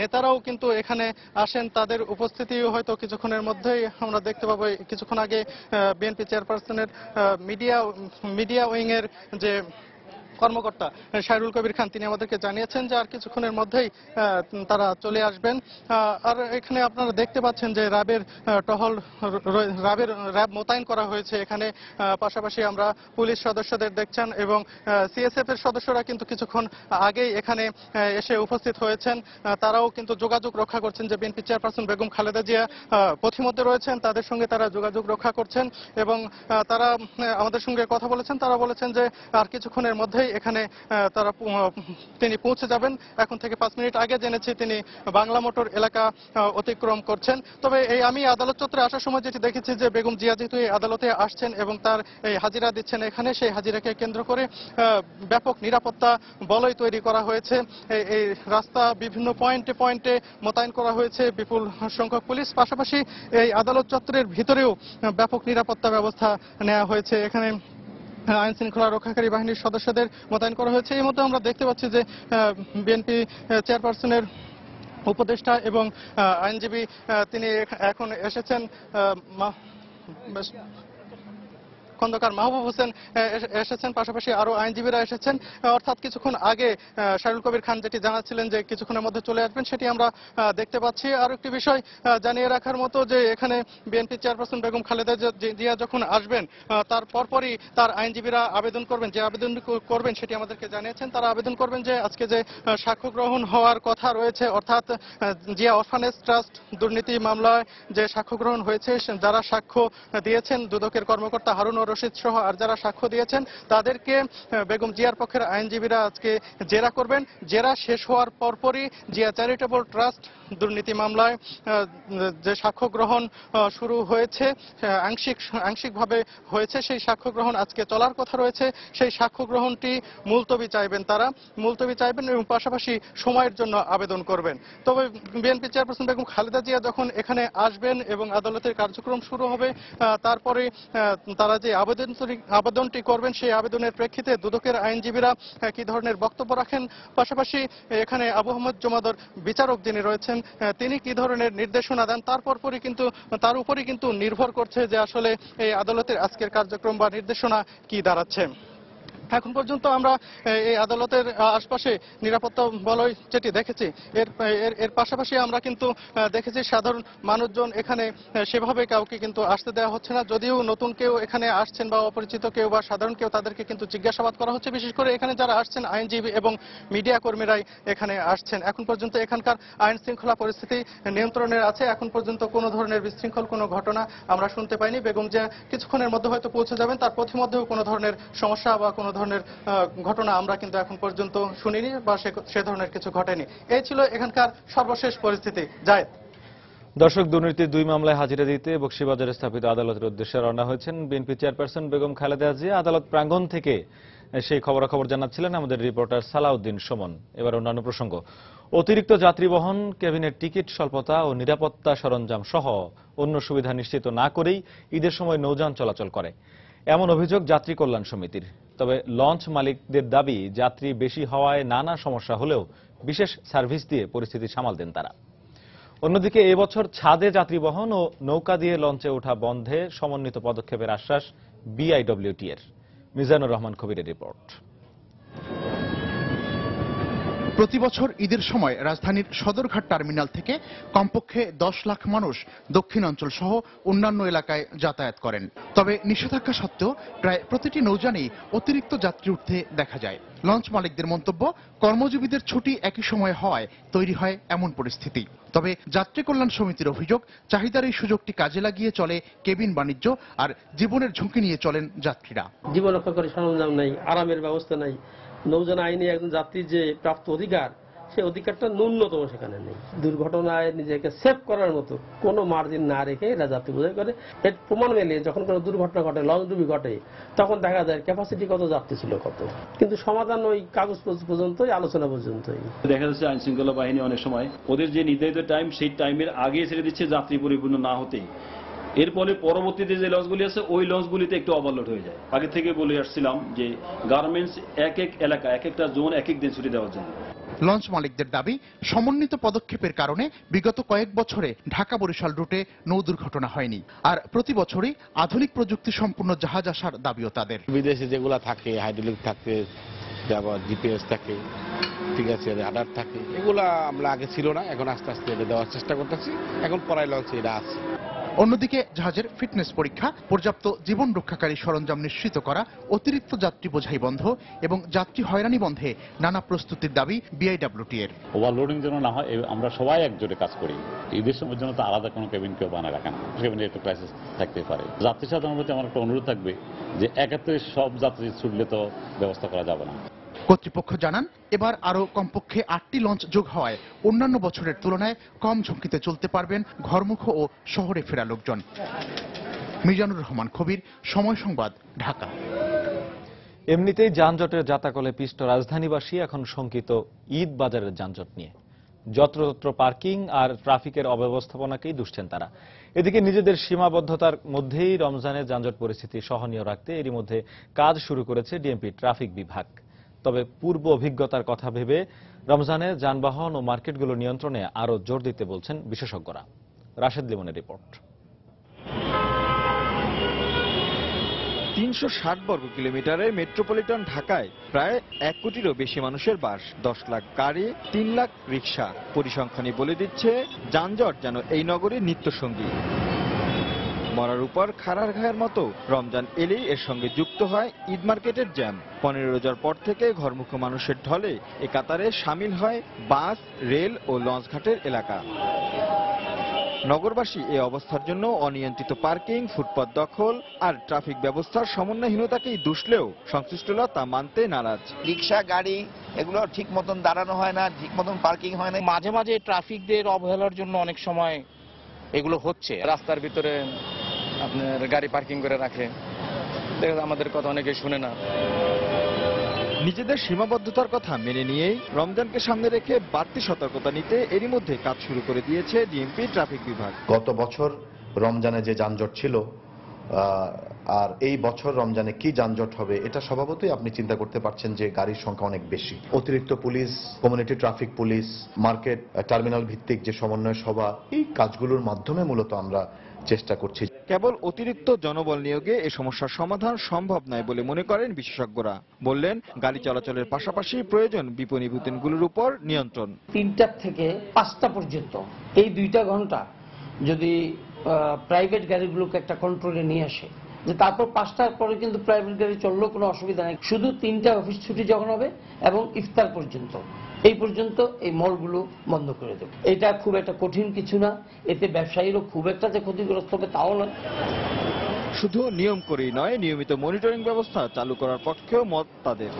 নেতারাও কিন্তু এখানে আসেন, তাদের উপস্থিতি হয়তো কিছুক্ষণের মধ্যেই আমরা দেখতে পাবো। কিছুক্ষণ আগে বিএনপি চেয়ারপারসনের মিডিয়া উইং এর যে কর্মকর্তা শাহরুল কবির খান তিনি আমাদেরকে জানিয়েছেন যে আর কিছুক্ষণের মধ্যেই তারা চলে আসবেন। আর এখানে আপনারা দেখতে পাচ্ছেন যে র্যাব মোতায়েন করা হয়েছে এখানে, পাশাপাশি আমরা পুলিশ সদস্যদের দেখছেন এবং সিএসএফ এর সদস্যরা কিন্তু কিছুক্ষণ আগেই এখানে এসে উপস্থিত হয়েছেন। তারাও কিন্তু যোগাযোগ রক্ষা করছেন যে বিএনপি চেয়ারপারসন বেগম খালেদা জিয়া পথিমধ্যে রয়েছেন, তাদের সঙ্গে তারা যোগাযোগ রক্ষা করছেন এবং তারা আমাদের সঙ্গে কথা বলেছেন। তারা বলেছেন যে আর কিছুক্ষণের মধ্যেই এখানে তিনি পৌঁছে যাবেন। এখন থেকে 5 মিনিট আগে জেনেছি তিনি বাংলা মোটর এলাকা অতিক্রম করছেন। তবে আমি আদালত চত্বরে আসার সময় যেটি দেখেছি যে বেগম জিয়া যেহেতু এই আদালতে আসছেন এবং তার এই হাজিরা দিচ্ছেন এখানে, সেই হাজিরাকে কেন্দ্র করে ব্যাপক নিরাপত্তা বলয় তৈরি করা হয়েছে। এই রাস্তা বিভিন্ন পয়েন্টে মোতায়েন করা হয়েছে বিপুল সংখ্যক পুলিশ, পাশাপাশি এই আদালত চত্বরের ভিতরেও ব্যাপক নিরাপত্তা ব্যবস্থা নেওয়া হয়েছে। এখানে আইন শৃঙ্খলা রক্ষাকারী বাহিনীর সদস্যদের মোতায়েন করা হয়েছে। এই মধ্যে আমরা দেখতে পাচ্ছি যে বিএনপি চেয়ারপারসনের উপদেষ্টা এবং আইনজীবী তিনি এখন এসেছেন, খন্দকার মাহবুব হোসেন এসেছেন, পাশাপাশি আরো আইনজীবীরা এসেছেন। অর্থাৎ কিছুক্ষণ আগে শাহরুল কবির খান যেটি জানাচ্ছিলেন যে কিছুক্ষণের মধ্যে চলে আসবেন, সেটি আমরা দেখতে পাচ্ছি। আর একটি বিষয় জানিয়ে রাখার মতো যে এখানে বিএনপি চেয়ারপারসন বেগম খালেদা জিয়া যখন আসবেন তার পরপরই তার আইনজীবীরা আবেদন করবেন, যে আবেদন করবেন সেটি আমাদেরকে জানিয়েছেন। তারা আবেদন করবেন যে আজকে যে সাক্ষ্য গ্রহণ হওয়ার কথা রয়েছে, অর্থাৎ জিয়া অরফানেজ ট্রাস্ট দুর্নীতি মামলায় যে সাক্ষ্য গ্রহণ হয়েছে, যারা সাক্ষ্য দিয়েছেন দুদকের কর্মকর্তা হারুন রশিদ সহ আর যারা সাক্ষ্য দিয়েছেন তাদেরকে বেগম জিয়ার পক্ষের আইনজীবীরা আজকে জেরা করবেন। জেরা শেষ হওয়ার পরপরই জিয়া চ্যারিটেবল ট্রাস্ট দুর্নীতি মামলায় যে সাক্ষ্য গ্রহণ শুরু হয়েছে, আংশিকভাবে হয়েছে, সেই সাক্ষ্য গ্রহণ আজকে চলার কথা রয়েছে। সেই সাক্ষ্য গ্রহণটি মুলতবি চাইবেন, তারা মুলতবি চাইবেন এবং পাশাপাশি সময়ের জন্য আবেদন করবেন। তবে বিএনপি চেয়ারপারসন বেগম খালেদা জিয়া যখন এখানে আসবেন এবং আদালতের কার্যক্রম শুরু হবে, তারপরে তারা যে আবেদনটি করবেন সেই আবেদনের প্রেক্ষিতে দুদকের আইনজীবীরা কি ধরনের বক্তব্য রাখেন, পাশাপাশি এখানে আবু আহমদ জমাদর বিচারক যিনি রয়েছেন তিনি কি ধরনের নির্দেশনা দেন, তার উপরই কিন্তু নির্ভর করছে যে আসলে এই আদালতের আজকের কার্যক্রম বা নির্দেশনা কি দাঁড়াচ্ছে। এখন পর্যন্ত আমরা এই আদালতের আশপাশে নিরাপত্তা বলয় যেটি দেখেছি, এর পাশাপাশি আমরা কিন্তু দেখেছি সাধারণ মানুষজন এখানে সেভাবে কাউকে কিন্তু আসতে দেওয়া হচ্ছে না। যদিও নতুন কেউ এখানে আসছেন বা অপরিচিত কেউ বা সাধারণ কেউ, তাদেরকে কিন্তু জিজ্ঞাসাবাদ করা হচ্ছে। বিশেষ করে এখানে যারা আসছেন আইনজীবী এবং মিডিয়া কর্মীরাই এখানে আসছেন। এখন পর্যন্ত এখানকার আইন শৃঙ্খলা পরিস্থিতি নিয়ন্ত্রণের আছে। এখন পর্যন্ত কোনো ধরনের বিশৃঙ্খল কোনো ঘটনা আমরা শুনতে পাইনি। বেগম জিয়া কিছুক্ষণের মধ্যে হয়তো পৌঁছে যাবেন, তার পথিমধ্যেও কোনো ধরনের সমস্যা বা কোনো ধরনের ঘটনা আমরা কিন্তু এখন পর্যন্ত শুনিনি বা সে ধরনের কিছু ঘটেনি। এই ছিল এখানকার সর্বশেষ পরিস্থিতি। জায়েদ।
দর্শক, দুর্নীতির 2 মামলায় হাজিরা দিতে বকশীবাজারে স্থাপিত আদালতের উদ্দেশ্যে রওনা হয়েছেন বিএনপি চেয়ারপারসন বেগম খালেদা জিয়া। আদালত প্রাঙ্গণ থেকে সেই খবরাখবর জানাচ্ছিলেন আমাদের রিপোর্টার সালাউদ্দিন সুমন। এবার অন্যান্য প্রসঙ্গ। অতিরিক্ত যাত্রী বহন, কেবিনের টিকিট স্বল্পতা ও নিরাপত্তা সরঞ্জাম সহ অন্য সুবিধা নিশ্চিত না করেই ঈদের সময় নৌযান চলাচল করে। এমন অভিযোগ যাত্রী কল্যাণ সমিতির। তবে লঞ্চ মালিকদের দাবি, যাত্রী বেশি হওয়ায় নানা সমস্যা হলেও বিশেষ সার্ভিস দিয়ে পরিস্থিতি সামাল দেন তারা। অন্যদিকে এবছর ছাদে যাত্রী বহন ও নৌকা দিয়ে লঞ্চে ওঠা বন্ধে সমন্বিত পদক্ষেপের আশ্বাস বিআইডব্লিউটি এর। মিজানুর রহমান কবিরের রিপোর্ট।
প্রতি বছর ঈদের সময় রাজধানীর সদরঘাট টার্মিনাল থেকে কমপক্ষে 10 লাখ মানুষ দক্ষিণাঞ্চল সহ অন্যান্য এলাকায় যাতায়াত করেন। তবে নিষেধাজ্ঞা সত্ত্বেও প্রায় প্রতিটি নৌযানেই অতিরিক্ত যাত্রী উঠতে দেখা যায়। লঞ্চ মালিকদের মন্তব্য, কর্মজীবীদের ছুটি একই সময়ে হওয়ায় তৈরি হয় এমন পরিস্থিতি। তবে যাত্রী কল্যাণ সমিতির অভিযোগ, চাহিদার এই সুযোগটি কাজে লাগিয়ে চলে কেবিন বাণিজ্য, আর জীবনের ঝুঁকি নিয়ে চলেন যাত্রীরা।
জীবন রক্ষাকারী সরঞ্জাম নাই, আরামের ব্যবস্থা নাই। নৌযান আইনে একজন যাত্রীর যে প্রাপ্ত অধিকার, সেই অধিকারটা ন্যূনতম সেখানে নেই। দুর্ঘটনায় নিজেকে সেভ করার মতো কোনো মার্জিন না রেখে এরা যাত্রী বোঝাই করে। এর প্রমাণ মেলে যখন কোনো দুর্ঘটনা ঘটে, লঞ্চ ডুবি ঘটে, তখন দেখা যায় ক্যাপাসিটি কত, যাত্রী ছিল কত। কিন্তু সমাধান ওই কাগজ পর্যন্তই, আলোচনা পর্যন্তই।
দেখা যাচ্ছে আইন শৃঙ্খলা বাহিনী অনেক সময় ওদের যে নির্ধারিত টাইম, সেই টাইমের আগে ছেড়ে দিচ্ছে যাত্রী পরিপূর্ণ না হতেই। এর ফলে পরবর্তীতে যে লঞ্চগুলি আছে ওই লঞ্চগুলিতে একটু ওভারলোড হয়ে যায়। আগে থেকে বলে আসছিলাম যে গার্মেন্টস এক এক এলাকা, এক একটা জোন এক এক দিন ছুটি দেওয়ার জন্য।
লঞ্চ মালিকদের দাবি, সমন্বিত পদক্ষেপের কারণে বিগত কয়েক বছরে ঢাকা বরিশাল রুটে নৌ দুর্ঘটনা হয়নি। আর প্রতি বছরই আধুনিক প্রযুক্তি সম্পন্ন জাহাজ আসার দাবিও তাদের।
বিদেশে যেগুলা থাকে, হাইড্রোলিক থাকে, আবার জিপিএস থাকে, ঠিক আছে, রাডার থাকে, এগুলা আমরা আগে ছিল না, এখন আস্তে আস্তে এটা দেওয়ার চেষ্টা করতেছি। এখন পড়াই লঞ্চে এটা আছে।
অন্যদিকে জাহাজের ফিটনেস পরীক্ষা, পর্যাপ্ত জীবন রক্ষাকারী সরঞ্জাম নিশ্চিত করা, অতিরিক্ত যাত্রী বোঝাই বন্ধ এবং যাত্রী হয়রানি বন্ধে নানা প্রস্তুতির দাবি বিআইডব্লিউটি এর।
ওভারলোডিং যেন না হয়, আমরা সবাই একজোটে কাজ করি। ঈদের সময়ের জন্য তো আলাদা কোনো কেবিন কেউ বানায় রাখে না, কেবিনে একটু ক্রাইসিস থাকতে পারে। যাত্রী সাধারণের প্রতি আমার একটা অনুরোধ থাকবে যে একাত্রে সব যাত্রী ছুটলে তো ব্যবস্থা করা যাবে না।
কর্তৃপক্ষ জানান, এবার আরো কমপক্ষে 8টি লঞ্চ যোগ হওয়ায় অন্যান্য বছরের তুলনায় কম ঝুঁকিতে চলতে পারবেন ঘরমুখ ও শহরে ফেরা লোকজন। মিজানুর রহমান কবির, সময় সংবাদ, ঢাকা।
এমনিতেই যানজটের জাতাকলে পিষ্ট রাজধানীবাসী এখন শঙ্কিত ঈদ বাজারের যানজট নিয়ে। যত্রতত্র পার্কিং আর ট্রাফিকের অব্যবস্থাপনাকেই দুষছেন তারা। এদিকে নিজেদের সীমাবদ্ধতার মধ্যেই রমজানের যানজট পরিস্থিতি সহনীয় রাখতে এরই মধ্যে কাজ শুরু করেছে ডিএমপি ট্রাফিক বিভাগ। তবে পূর্ব অভিজ্ঞতার কথা ভেবে রমজানে যানবাহন ও মার্কেটগুলো নিয়ন্ত্রণে আরো জোর দিতে বলছেন বিশেষজ্ঞরা। রাশেদ লিমনের রিপোর্ট।
360 বর্গ কিলোমিটারের মেট্রোপলিটন ঢাকায় প্রায় 1 কোটিরও বেশি মানুষের বাস, 10 লাখ গাড়ি, 3 লাখ রিক্সা। পরিসংখ্যানই বলে দিচ্ছে যানজট যেন এই নগরীর নিত্যসঙ্গী। মরার উপর খাড়ার ঘায়ের মতো রমজান এলেই এর সঙ্গে যুক্ত হয় ঈদ মার্কেটের জ্যাম। 15 রোজার পর থেকে ঘরমুখো মানুষের ঢলে এ কাতারে সামিল হয় বাস, রেল ও লঞ্চঘাটের এলাকা। নগরবাসী এই অবস্থার জন্য অনিয়ন্ত্রিত পার্কিং, ফুটপাত দখল আর ট্রাফিক ব্যবস্থার সমন্বয়হীনতাকেই দুষলেও সংশ্লিষ্টরা তা মানতে নারাজ।
রিক্সা, গাড়ি এগুলো ঠিক মতন দাঁড়ানো হয় না, ঠিক মতন পার্কিং হয় না। মাঝে মাঝে ট্রাফিকদের অবহেলার জন্য অনেক সময় এগুলো হচ্ছে। রাস্তার ভিতরে আপনার গাড়ি পার্কিং করে রাখে, আমাদের কথা অনেকে শুনে না।
নিজেদের সীমাবদ্ধতার কথা মেনে নিয়েই রমজানকে সামনে রেখে বাড়তি সতর্কতা নিতে এরই মধ্যে কাজ শুরু করে দিয়েছে ডিএমপি ট্রাফিক বিভাগ।
গত বছর রমজানে যে যানজট ছিল, আর এই বছর রমজানে কি যানজট হবে এটা স্বভাবতই আপনি চিন্তা করতে পারছেন যে গাড়ির সংখ্যা অনেক বেশি। অতিরিক্ত police, community traffic police, market terminal ভিত্তিক যে সমন্বয় সভা, এই কাজগুলোর মাধ্যমে মূলত আমরা চেষ্টা করছি।
কেবল অতিরিক্ত জনবল নিয়োগে এ সমস্যার সমাধান সম্ভব নয় বলে মনে করেন বিশেষজ্ঞরা। বললেন, গাড়ি চলাচলের পাশাপাশি প্রয়োজন বিপণী বুথগুলোর উপর নিয়ন্ত্রণ।
3টা থেকে 5টা পর্যন্ত এই 2টা ঘন্টা যদি প্রাইভেট গাড়িগুলোকে একটা কন্ট্রোলে নিয়ে আসে, যে তারপর 5টার পরে কিন্তু প্রাইভেট গাড়ি চললেও কোনো অসুবিধা নেই। শুধু 3টা অফিস ছুটি যখন হবে এবং ইফতার পর্যন্ত, এই পর্যন্ত এই মলগুলো বন্ধ করে দেবে। এটা খুব একটা কঠিন কিছু না, এতে ব্যবসায়ীরও খুব একটা যে ক্ষতিগ্রস্ত হবে তাও নয়।
শুধু নিয়ম করেই নয়, নিয়মিত মনিটরিং ব্যবস্থা চালু করার পক্ষেও মত তাদের।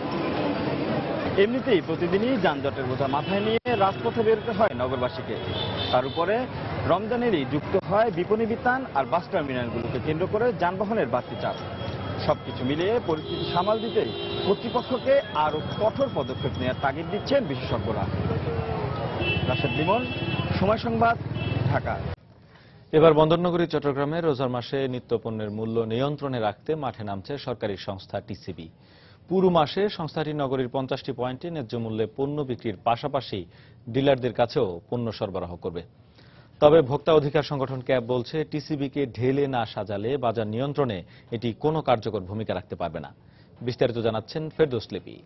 এমনিতেই প্রতিদিনই যানজটের বোঝা মাথায় নিয়ে রাজপথে বেরোতে হয় নগরবাসীকে। তার উপরে রমজানেরই যুক্ত হয় বিপণী বিতান আর বাস টার্মিনালগুলোকে কেন্দ্র করে যানবাহনের বাড়তি চাপ। সবকিছু মিলিয়ে পরিস্থিতি সামাল দিতে কর্তৃপক্ষকে আরো কঠোর পদক্ষেপ নেওয়ার তাগিদ দিচ্ছেন বিশেষজ্ঞরা। রাশেদ লিমন, সময় সংবাদ, ঢাকা।
এবার বন্দরনগরী চট্টগ্রামে রোজার মাসে নিত্যপণ্যের মূল্য নিয়ন্ত্রণে রাখতে মাঠে নামছে সরকারি সংস্থা টিসিবি। পুরো মাসে সংস্থাটি নগরীর 50টি পয়েন্টে ন্যায্য মূল্যে পণ্য বিক্রির পাশাপাশি ডিলারদের কাছেও পণ্য সরবরাহ করবে। তবে ভোক্তা অধিকার সংগঠন ক্যাব বলছে, টিসিবিকে ঢেলে না সাজালে বাজার নিয়ন্ত্রণে এটি কোনো কার্যকর ভূমিকা রাখতে পারবে না। বিস্তারিত জানাচ্ছেন ফেরদৌস লিপি।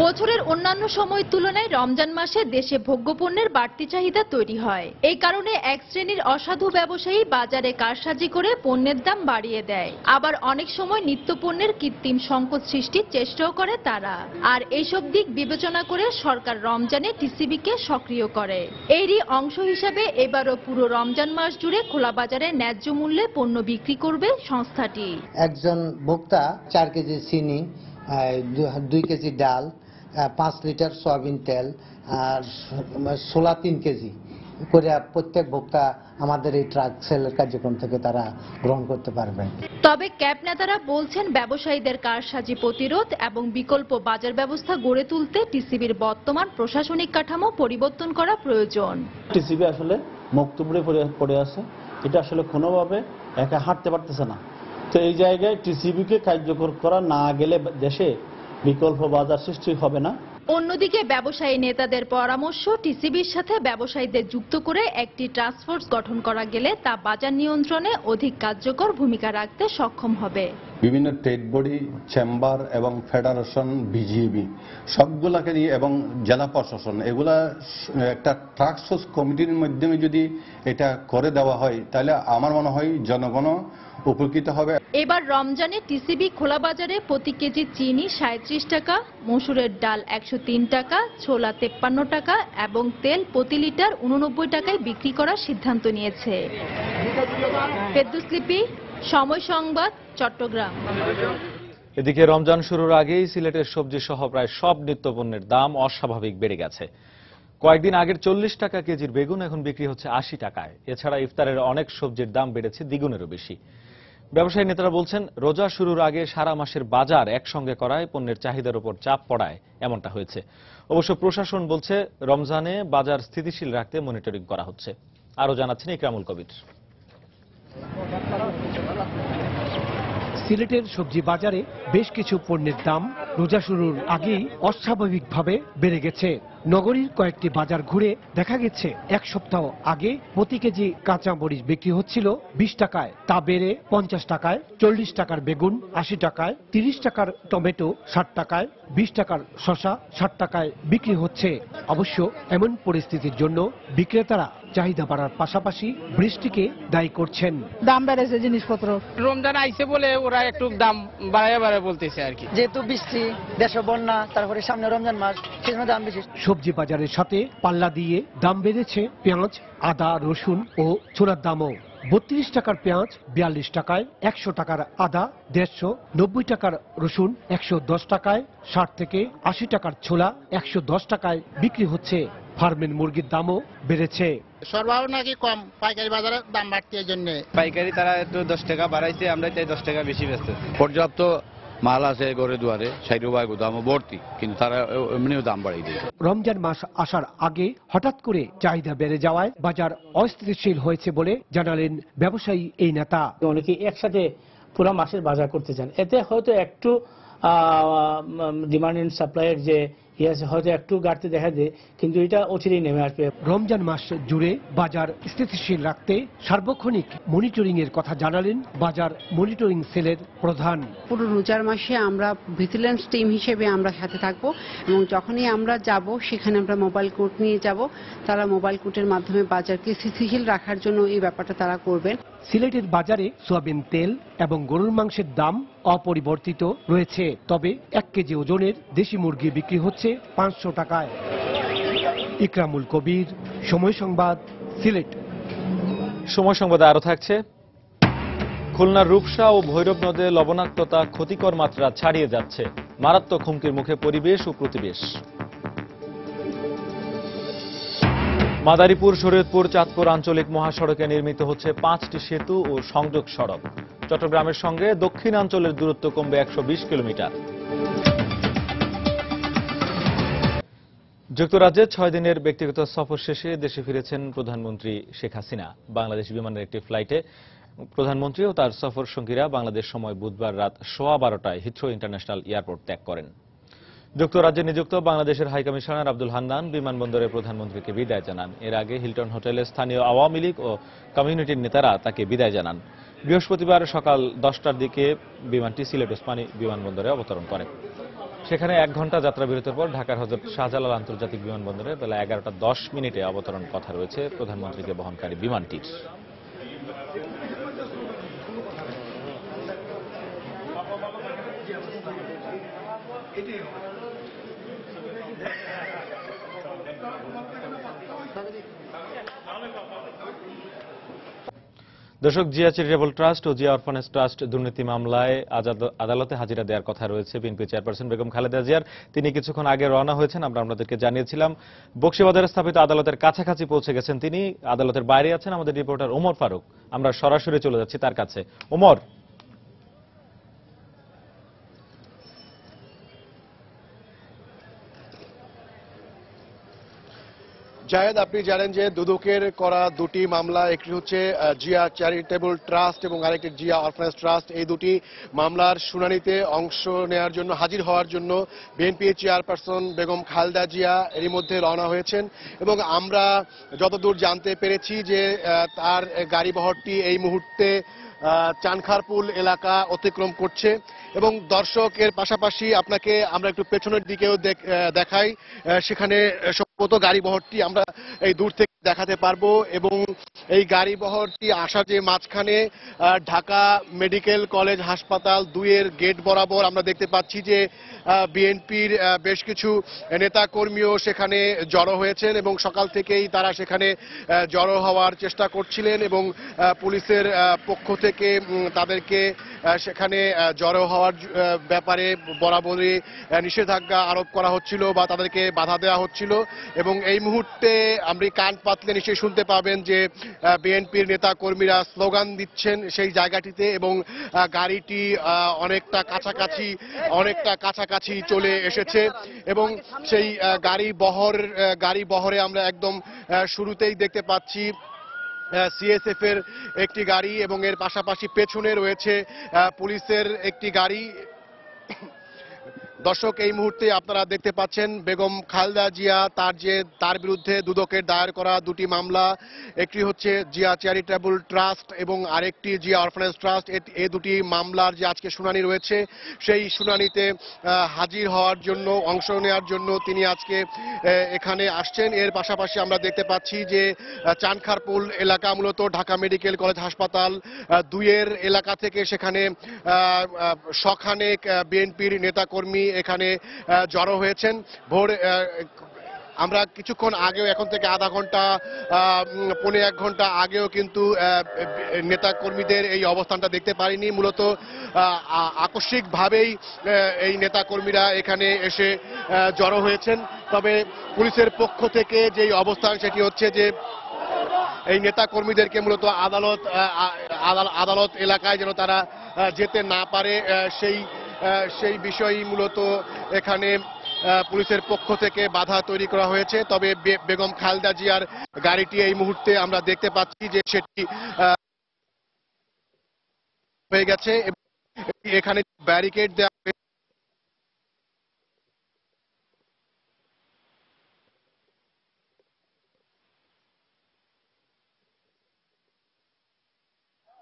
বছরের অন্যান্য সময়ের তুলনায় রমজান মাসে দেশে ভোগ্যপণ্যের বাড়তি চাহিদা তৈরি হয়। এই কারণে এক শ্রেণীর অসাধু ব্যবসায়ী বাজারে কারসাজি করে পণ্যের দাম বাড়িয়ে দেয়। আবার অনেক সময় নিত্যপণ্যের কৃত্রিম সংকট সৃষ্টির চেষ্টাও করে তারা। আর এইসব দিক বিবেচনা করে সরকার রমজানে টিসিবিকে সক্রিয় করে। এরই অংশ হিসাবে এবারও পুরো রমজান মাস জুড়ে খোলা বাজারে ন্যায্য মূল্যে পণ্য বিক্রি করবে সংস্থাটি।
একজন ভোক্তা 4 কেজি চিনি, 2 কেজি ডাল, 5 লিটার সয়াবিন তেল আর ছোলা 3 কেজি করে প্রত্যেক ভোক্তা আমাদের এই ট্রাক সেলের কার্যক্রম থেকে তারা গ্রহণ করতে পারবেন।
তবে ক্যাব নেতারা বলছেন, ব্যবসায়ীদের কারসাজি প্রতিরোধ এবং বিকল্প বাজার ব্যবস্থা গড়ে তুলতে টিসিবির বর্তমান প্রশাসনিক কাঠামো পরিবর্তন করা প্রয়োজন।
টিসিবি আসলে মুক্তপুরে পড়ে আছে, এটা আসলে কোনোভাবে একা হাঁটতে পারতেছে না। তো এই জায়গায় টিসিবিকে কার্যকর করা না গেলে দেশে বিকল্প বাজার সৃষ্টি হবে না।
অন্যদিকে ব্যবসায়ী নেতাদের পরামর্শ, টিসিবির সাথে ব্যবসায়ীদের যুক্ত করে একটি টাস্কফোর্স গঠন করা গেলে তা বাজার নিয়ন্ত্রণে অধিক কার্যকর ভূমিকা রাখতে সক্ষম হবে।
বিভিন্ন ট্রেড বডি, চেম্বার এবং ফেডারেশন, বিজিবি সবগুলাকে নিয়ে এবং জেলা প্রশাসন এগুলা একটা টাস্কফোর্স কমিটির মাধ্যমে যদি এটা করে দেওয়া হয় তাহলে আমার মনে হয় জনগণ উপকৃত হবে।
এবার রমজানে টিসিবি খোলা বাজারে প্রতি কেজি চিনি 37 টাকা, মসুরের ডাল 103 টাকা, ছোলা 53 টাকা এবং তেল প্রতি লিটার 89 টাকায় বিক্রি করার সিদ্ধান্ত নিয়েছে। ফেরদৌস লিপি, সময় সংবাদ, চট্টগ্রাম।
এদিকে রমজান শুরুর আগেই সিলেটের সবজি সহ প্রায় সব নিত্যপণ্যের দাম অস্বাভাবিক বেড়ে গেছে। কয়েকদিন আগের 40 টাকা কেজির বেগুন এখন বিক্রি হচ্ছে 80 টাকায়। এছাড়া ইফতারের অনেক সবজির দাম বেড়েছে দ্বিগুণেরও বেশি। ব্যবসায়ী নেতারা বলছেন, রোজা শুরুর আগে সারা মাসের বাজার একসঙ্গে করায় পণ্যের চাহিদার উপর চাপ পড়ায় এমনটা হয়েছে। অবশ্য প্রশাসন বলছে, রমজানে বাজার স্থিতিশীল রাখতে মনিটরিং করা হচ্ছে। আরও জানাচ্ছেন ইকরামুল কবির।
সিলেটের সবজি বাজারে বেশ কিছু পণ্যের দাম রোজা শুরুর আগেই অস্বাভাবিকভাবে বেড়ে গেছে। নগরীর কয়েকটি বাজার ঘুরে দেখা গেছে, এক সপ্তাহ আগে প্রতি কেজি কাঁচা মরিচ বিক্রি হচ্ছিল 20 টাকায়, তা বেড়ে 50 টাকায়, 40 টাকার বেগুন 80 টাকায়, 30 টাকার টমেটো 60 টাকায়, 20 টাকার শসা 60 টাকায় বিক্রি হচ্ছে। অবশ্য এমন পরিস্থিতির জন্য বিক্রেতারা চাহিদা বাড়ার পাশাপাশি বৃষ্টিকে দায়ী করছেন।
দাম বেড়েছে জিনিসপত্র,
রমজান আইছে বলে ওরা একটু দাম বাড়ায় বলতেছে আর কি।
যেহেতু বৃষ্টি, দেশে বন্যা, তারপরে সামনে রমজান মাস, সেজন্য দাম বেশি।
সবজি বাজারের সাথে পাল্লা দিয়ে দাম বেড়েছে পেঁয়াজ, আদা, রসুন ও ছোলার দামও। 32 টাকার পেঁয়াজ 42 টাকায়, 100 টাকার আদা 150, 90 টাকার রসুন 110 টাকায়, 60 থেকে 80 টাকার ছোলা 110 টাকায় বিক্রি হচ্ছে। ফার্মের মুরগির দামও বেড়েছে।
সরবরাহ নাকি কম, পাইকারি বাজারে দাম বাড়তি, এই জন্য
পাইকারি তারা একটু 10 টাকা বাড়াইছে, আমরা তাই 10 টাকা বেশি বেচতে। পর্যাপ্ত মাল আছে ঘরে দুয়ারে, 60 টাকা দামও ভর্তি, কিন্তু তারা এমনিও দাম বাড়াই দিয়েছে।
রমজান মাস আসার আগে হঠাৎ করে চাহিদা বেড়ে যাওয়ায় বাজার অস্থিতিশীল হয়েছে বলে জানালেন ব্যবসায়ী এই নেতা।
অনেকে একসাথে পুরো মাসের বাজার করতে চান, এতে হয়তো একটু ডিমান্ড এন্ড সাপ্লাইয়ের যে হয়তো একটু ঘাটতি দেখা দেয়, কিন্তু এটা অচিরেই নেমে আসবে।
রমজান মাস জুড়ে বাজার স্থিতিশীল রাখতে সার্বক্ষণিক মনিটরিং এর কথা জানালেন বাজার মনিটরিং সেলের প্রধান।
পুরো রোজার মাসে আমরা ভিজিলেন্স টিম হিসেবে আমরা সাথে থাকবো এবং যখনই আমরা যাব সেখানে আমরা মোবাইল কোর্ট নিয়ে যাব। তারা মোবাইল কোর্টের মাধ্যমে বাজারকে স্থিতিশীল রাখার জন্য এই ব্যাপারটা তারা করবেন।
সিলেটের বাজারে সয়াবিন তেল এবং গরুর মাংসের দাম অপরিবর্তিত রয়েছে, তবে 1 কেজি ওজনের দেশি মুরগি বিক্রি হচ্ছে 500 টাকায়। ইকরামুল কবির, সময় সংবাদ, সিলেট।
সময় সংবাদে আরো থাকছে, খুলনার রূপসা ও ভৈরব নদে লবণাক্ততা ক্ষতিকর মাত্রা ছাড়িয়ে যাচ্ছে, মারাত্মক হুমকির মুখে পরিবেশ ও প্রতিবেশ। মাদারীপুর, শরীয়তপুর, চাঁদপুর আঞ্চলিক মহাসড়কে নির্মিত হচ্ছে 5টি সেতু ও সংযোগ সড়ক। চট্টগ্রামের সঙ্গে দক্ষিণাঞ্চলের দূরত্ব কমবে 120 কিলোমিটার। যুক্তরাজ্যে 6 দিনের ব্যক্তিগত সফর শেষে দেশে ফিরেছেন প্রধানমন্ত্রী শেখ হাসিনা। বাংলাদেশ বিমানের একটি ফ্লাইটে প্রধানমন্ত্রী ও তার সফর সঙ্গীরা বাংলাদেশ সময় বুধবার রাত 12:15টায় হিথ্রো ইন্টারন্যাশনাল এয়ারপোর্ট ত্যাগ করেন। যুক্তরাজ্যে নিযুক্ত বাংলাদেশের হাইকমিশনার আব্দুল হান্নান বিমানবন্দরে প্রধানমন্ত্রীকে বিদায় জানান। এর আগে হিলটন হোটেলে স্থানীয় আওয়ামী লীগ ও কমিউনিটির নেতারা তাকে বিদায় জানান। বৃহস্পতিবার সকাল 10টার দিকে বিমানটি সিলেট ওসমানী বিমানবন্দরে অবতরণ করে। সেখানে 1 ঘণ্টা যাত্রা বিরতির পর ঢাকার হযরত শাহজালাল আন্তর্জাতিক বিমানবন্দরে বেলা 11:10 অবতরণ কথা রয়েছে প্রধানমন্ত্রীকে বহনকারী বিমানটির। দর্শক, জিয়া চ্যারিটেবল ট্রাস্ট ও জিয়া অরফানেজ ট্রাস্ট দুর্নীতি মামলায় আদালতে হাজিরা দেওয়ার কথা রয়েছে বিএনপি চেয়ারপারসন বেগম খালেদা জিয়ার। তিনি কিছুক্ষণ আগে রওনা হয়েছেন, আমরা আপনাদেরকে জানিয়েছিলাম। বকশীবাজারে স্থাপিত আদালতের কাছাকাছি পৌঁছে গেছেন তিনি। আদালতের বাইরে আছেন আমাদের রিপোর্টার ওমর ফারুক। আমরা সরাসরি চলে যাচ্ছি তার কাছে। ওমর,
জায়েদ, আপনি জানেন যে দুদকের করা দুটি মামলা, একটি হচ্ছে জিয়া চ্যারিটেবল ট্রাস্ট এবং আরেকটি জিয়া অরফানেজ ট্রাস্ট। এই দুটি মামলার শুনানিতে অংশ নেওয়ার জন্য, হাজির হওয়ার জন্য বিএনপি চেয়ারপারসন বেগম খালেদা জিয়া এরই মধ্যে রওনা হয়েছেন এবং আমরা যতদূর জানতে পেরেছি যে তার গাড়িবহরটি এই মুহূর্তে চানখারপুল এলাকা অতিক্রম করছে। এবং দর্শক, এর পাশাপাশি আপনাকে আমরা একটু পেছনের দিকেও দেখাই। সেখানে সম্ভবত গাড়িবহরটি আমরা এই দূর থেকে দেখাতে পারবো এবং এই গাড়িবহরটি আসার যে মাঝখানে ঢাকা মেডিকেল কলেজ হাসপাতাল 2-এর গেট বরাবর আমরা দেখতে পাচ্ছি যে বিএনপির বেশ কিছু নেতাকর্মীও সেখানে জড়ো হয়েছেন এবং সকাল থেকেই তারা সেখানে জড়ো হওয়ার চেষ্টা করছিলেন এবং পুলিশের পক্ষ থেকে তাদেরকে সেখানে জড়ো হওয়ার ব্যাপারে বরাবরই নিষেধাজ্ঞা আরোপ করা হচ্ছিল বা তাদেরকে বাধা দেওয়া হচ্ছিল। এবং এই মুহূর্তে আপনি কান পাতলে নিশ্চয়ই শুনতে পাবেন যে বিএনপির নেতা কর্মীরা স্লোগান দিচ্ছেন সেই জায়গাটিতে এবং গাড়িটি অনেকটা কাছাকাছি চলে এসেছে এবং সেই গাড়ি বহরে আমরা একদম শুরুতেই দেখতে পাচ্ছি সিএসএফ এর একটি গাড়ি এবং এর পাশাপাশি পেছনে রয়েছে পুলিশের একটি গাড়ি। দর্শক, এই মুহূর্তে আপনারা দেখতে পাচ্ছেন বেগম খালেদা জিয়া তার বিরুদ্ধে দুদকের দায়ের করা দুটি মামলা, একটি হচ্ছে জিয়া চ্যারিটেবল ট্রাস্ট এবং আরেকটি জিয়া অরফানেজ ট্রাস্ট। এই দুটি মামলার যে আজকে শুনানি রয়েছে সেই শুনানিতে হাজির হওয়ার জন্য, অংশ নেওয়ার জন্য তিনি আজকে এখানে আসছেন। এর পাশাপাশি আমরা দেখতে পাচ্ছি যে চানখারপুল এলাকা, মূলত ঢাকা মেডিকেল কলেজ হাসপাতাল 2-এর এলাকা থেকে সেখানে শখানেক বিএনপির নেতাকর্মী এখানে জড়ো হয়েছেন। আমরা কিছুক্ষণ আগেও, এখন থেকে আধা ঘন্টা 1.5 ঘন্টা আগেও কিন্তু নেতা কর্মীদের এই অবস্থানটা দেখতে পারিনি। মূলত আকস্মিকভাবেই এই নেতা কর্মীরা এখানে এসে জড়ো হয়েছেন। তবে পুলিশের পক্ষ থেকে যেই অবস্থান সেটি হচ্ছে যে এই নেতা কর্মীদেরকে মূলত আদালত এলাকায় যেন তারা যেতে না পারে সেই বিষয়ই মূলত এখানে পুলিশের পক্ষ থেকে বাধা তৈরি করা হয়েছে। তবে বেগম খালেদা জিয়ার গাড়িটি এই মুহূর্তে আমরা দেখতে পাচ্ছি যে সেটি হয়ে গেছে এবং এখানে ব্যারিকেড দেওয়া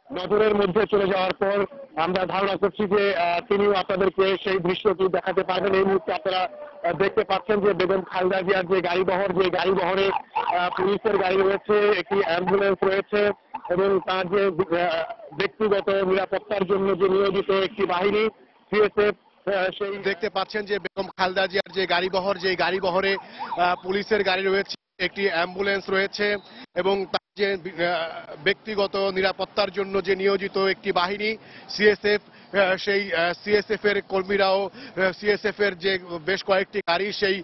নজরের মধ্যে চলে যাওয়ার পর আমরা ধারণা করছি যে তিনিও আপনাদেরকে সেই দৃশ্যটি দেখাতে পারবেন। এই মুহূর্তে আপনারা দেখতে পাচ্ছেন যে বেগম খালেদা জিয়ার যে গাড়িবহরে পুলিশের গাড়ি রয়েছে, একটি অ্যাম্বুলেন্স রয়েছে এবং তার যে ব্যক্তিগত নিরাপত্তার জন্য যে নিয়োজিত একটি বাহিনী সিএসএফ, সেই দেখতে পাচ্ছেন যে বেগম খালেদা জিয়ার যে গাড়িবহরে পুলিশের গাড়ি রয়েছে, একটি অ্যাম্বুলেন্স রয়েছে এবং তার যে ব্যক্তিগত নিরাপত্তার জন্য যে নিয়োজিত একটি বাহিনী সিএসএফ, সেই সিএসএফ এর কর্মীরাও, সিএসএফ এর যে বেশ কয়েকটি গাড়ি, সেই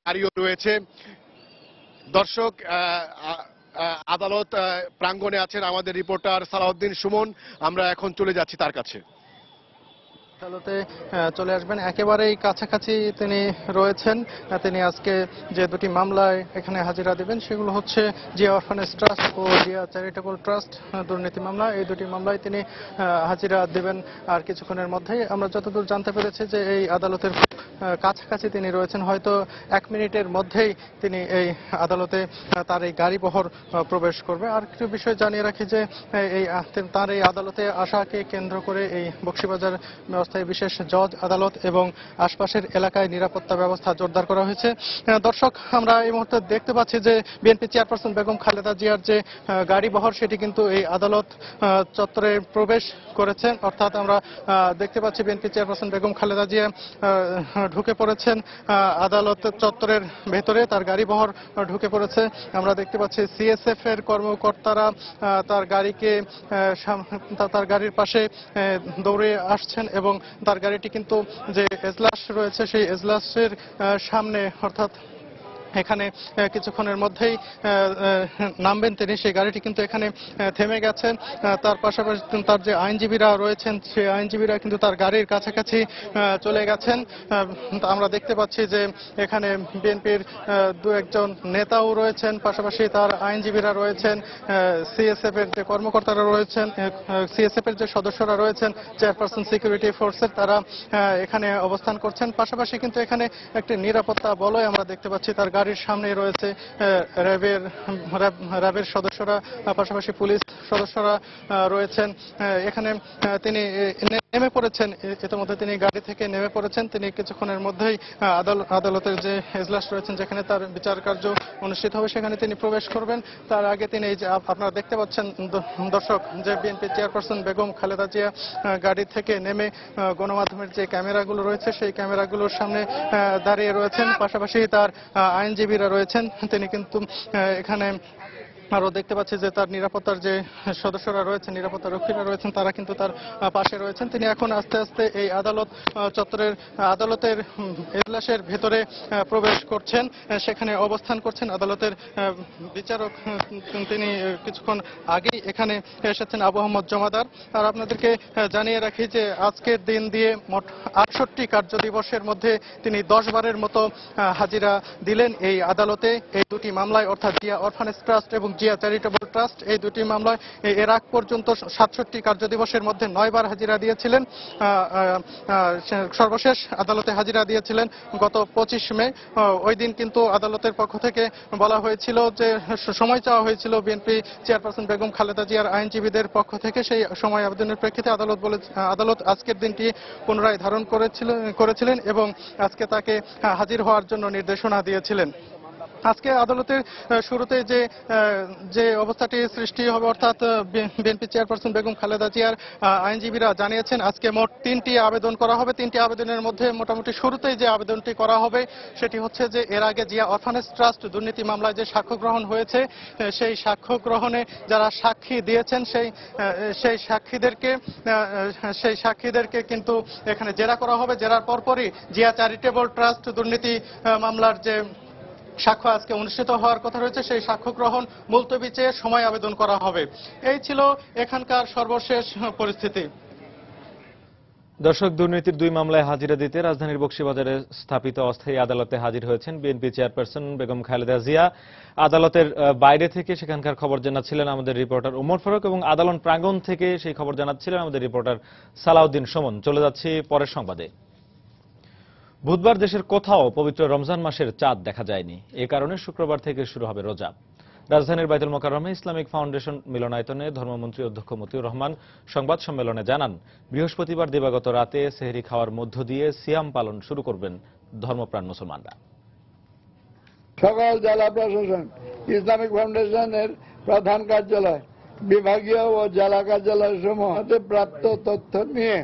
গাড়িও রয়েছে। দর্শক, আদালত প্রাঙ্গণে আছেন আমাদের রিপোর্টার সালাউদ্দিন সুমন। আমরা এখন চলে যাচ্ছি তার কাছে।
আদালতে চলে আসবেন, একেবারেই কাছাকাছি তিনি রয়েছেন। তিনি আজকে যে দুটি মামলায় এখানে হাজিরা দেবেন সেগুলো হচ্ছে জিয়া অরফানেজ ট্রাস্ট ও জিয়া চ্যারিটেবল ট্রাস্ট দুর্নীতি মামলা। এই দুটি মামলায় তিনি হাজিরা দেবেন আর কিছুক্ষণের মধ্যেই। আমরা যতদূর জানতে পেরেছি যে এই আদালতের কাছাকাছি তিনি রয়েছেন, হয়তো 1 মিনিটের মধ্যেই তিনি এই আদালতে তার এই গাড়ি বহর প্রবেশ করবে। আর কিছু বিষয় জানিয়ে রাখি যে তার এই আদালতে আসাকে কেন্দ্র করে এই বকশীবাজার অস্থায়ী বিশেষ জজ আদালত এবং আশপাশের এলাকায় নিরাপত্তা ব্যবস্থা জোরদার করা হয়েছে। দর্শক, আমরা এই মুহূর্তে দেখতে পাচ্ছি যে বিএনপি চেয়ারপারসন বেগম খালেদা জিয়ার যে গাড়ি বহর সেটি কিন্তু এই আদালত চত্বরে প্রবেশ করেছেন। অর্থাৎ আমরা দেখতে পাচ্ছি বিএনপি চেয়ারপারসন বেগম খালেদা জিয়া ঢুকে পড়েছেন আদালত চত্বরের ভেতরে, তার গাড়ি বহর ঢুকে পড়েছে। আমরা দেখতে পাচ্ছি সিএসএফ এর কর্মকর্তারা তার গাড়ির পাশে দৌড়ে আসছেন এবং তার গাড়িটি কিন্তু যে এজলাস রয়েছে সেই এজলাসের সামনে, অর্থাৎ এখানে কিছুক্ষণের মধ্যেই নামবেন তিনি। সেই গাড়িটি কিন্তু এখানে থেমে গেছেন। তার পাশাপাশি তার যে আইনজীবীরা রয়েছেন সেই আইনজীবীরা কিন্তু তার গাড়ির কাছাকাছি চলে গেছেন। আমরা দেখতে পাচ্ছি যে এখানে বিএনপির 2-1 নেতাও রয়েছেন, পাশাপাশি তার আইনজীবীরা রয়েছেন, সিএসএফ এর যে কর্মকর্তারা রয়েছেন, সিএসএফ এর যে সদস্যরা রয়েছেন, চেয়ারপারসন সিকিউরিটি ফোর্সের, তারা এখানে অবস্থান করছেন। পাশাপাশি কিন্তু এখানে একটি নিরাপত্তা বলয় আমরা দেখতে পাচ্ছি, তার গাড়ির সামনে রয়েছে র্যাবের সদস্যরা, পাশাপাশি পুলিশ সদস্যরা রয়েছেন। এখানে তিনি নেমে পড়েছেন, ইতিমধ্যে তিনি গাড়ি থেকে নেমে পড়েছেন। তিনি কিছুক্ষণের মধ্যেই আদালতের যে এজলাস রয়েছেন যেখানে তার বিচার কার্য অনুষ্ঠিত হবে সেখানে তিনি প্রবেশ করবেন। তার আগে তিনি এই যে আপনারা দেখতে পাচ্ছেন দর্শক যে বিএনপি চেয়ারপারসন বেগম খালেদা জিয়া গাড়ি থেকে নেমে গণমাধ্যমের যে ক্যামেরাগুলো রয়েছে সেই ক্যামেরাগুলোর সামনে দাঁড়িয়ে রয়েছেন। পাশাপাশি তার আইনজীবীরা রয়েছেন, তিনি কিন্তু এখানে আরো দেখতে পাচ্ছি যে তার নিরাপত্তার যে সদস্যরা রয়েছেন, নিরাপত্তা রক্ষীরা রয়েছেন, তারা কিন্তু তার পাশে রয়েছেন। তিনি এখন আস্তে আস্তে এই আদালত চত্বরের আদালতের এজলাসের ভেতরে প্রবেশ করছেন, সেখানে অবস্থান করছেন। আদালতের বিচারক তিনি কিছুক্ষণ আগেই এখানে এসেছেন, আবু আহমদ জমাদার। আর আপনাদেরকে জানিয়ে রাখি যে আজকের দিন দিয়ে মোট 68 কার্যদিবসের মধ্যে তিনি 10 বারের মতো হাজিরা দিলেন এই আদালতে এই দুটি মামলায়, অর্থাৎ জিয়া অরফানেজ ট্রাস্ট এবং জিয়া চ্যারিটেবল ট্রাস্ট। এই দুটি মামলায় এর আগ পর্যন্ত 67 কার্যদিবসের মধ্যে 9 বার হাজিরা দিয়েছিলেন। সর্বশেষ আদালতে হাজিরা দিয়েছিলেন গত 25 মে। ওই দিন কিন্তু আদালতের পক্ষ থেকে বলা হয়েছিল যে সময় চাওয়া হয়েছিল বিএনপি চেয়ারপারসন বেগম খালেদা জিয়ার আইনজীবীদের পক্ষ থেকে। সেই সময় আবেদনের প্রেক্ষিতে আদালত আজকের দিনটি পুনরায় ধারণ করেছিলেন এবং আজকে তাকে হাজির হওয়ার জন্য নির্দেশনা দিয়েছিলেন। আজকে আদালতের শুরুতে যে অবস্থাটি সৃষ্টি হবে, অর্থাৎ বিএনপি চেয়ারপারসন বেগম খালেদা জিয়ার আইনজীবীরা জানিয়েছেন আজকে মোট 3টি আবেদন করা হবে। 3টি আবেদনের মধ্যে মোটামুটি শুরুতেই যে আবেদনটি করা হবে সেটি হচ্ছে যে এর আগে জিয়া অরফানেজ ট্রাস্ট দুর্নীতি মামলায় যে সাক্ষ্য গ্রহণ হয়েছে সেই সাক্ষ্য গ্রহণে যারা সাক্ষী দিয়েছেন সেই সাক্ষীদেরকে কিন্তু এখানে জেরা করা হবে। জেরার পরপরই জিয়া চ্যারিটেবল ট্রাস্ট দুর্নীতি মামলার যে সাক্ষ্য আজকে অনুষ্ঠিত হওয়ার কথা রয়েছে সেই সাক্ষ্য গ্রহণ মুলতবি চেয়ে সময় আবেদন করা হবে। এই ছিল এখানকার সর্বশেষ পরিস্থিতি।
দর্শক, দুর্নীতির 2 মামলায় হাজিরা দিতে রাজধানীর বকশীবাজারে স্থাপিত অস্থায়ী আদালতে হাজির হয়েছেন বিএনপি চেয়ারপারসন বেগম খালেদা জিয়া। আদালতের বাইরে থেকে সেখানকার খবর জানাচ্ছিলেন আমাদের রিপোর্টার ওমর ফারুক এবং আদালত প্রাঙ্গণ থেকে সেই খবর জানাচ্ছিলেন আমাদের রিপোর্টার সালাউদ্দিন সুমন। চলে যাচ্ছি পরের সংবাদে। বুধবার দেশের কোথাও পবিত্র রমজান মাসের চাঁদ দেখা যায়নি। এ কারণে শুক্রবার থেকে শুরু হবে রোজা। রাজধানীর বাইতুল মোকাররমে ইসলামিক ফাউন্ডেশন মিলনায়তনে ধর্মমন্ত্রী অধ্যক্ষ মতিউর রহমান সংবাদ সম্মেলনে জানান, বৃহস্পতিবার দিবাগত রাতে সেহরি খাওয়ার মধ্য দিয়ে সিয়াম পালন শুরু করবেন ধর্মপ্রাণ মুসলমানরা।
সকল জেলা প্রশাসন, ইসলামিক ফাউন্ডেশনের প্রধান কার্যালয়, বিভাগীয় ও জেলা কার্যালয় সমূহ হতে প্রাপ্ত তথ্য নিয়ে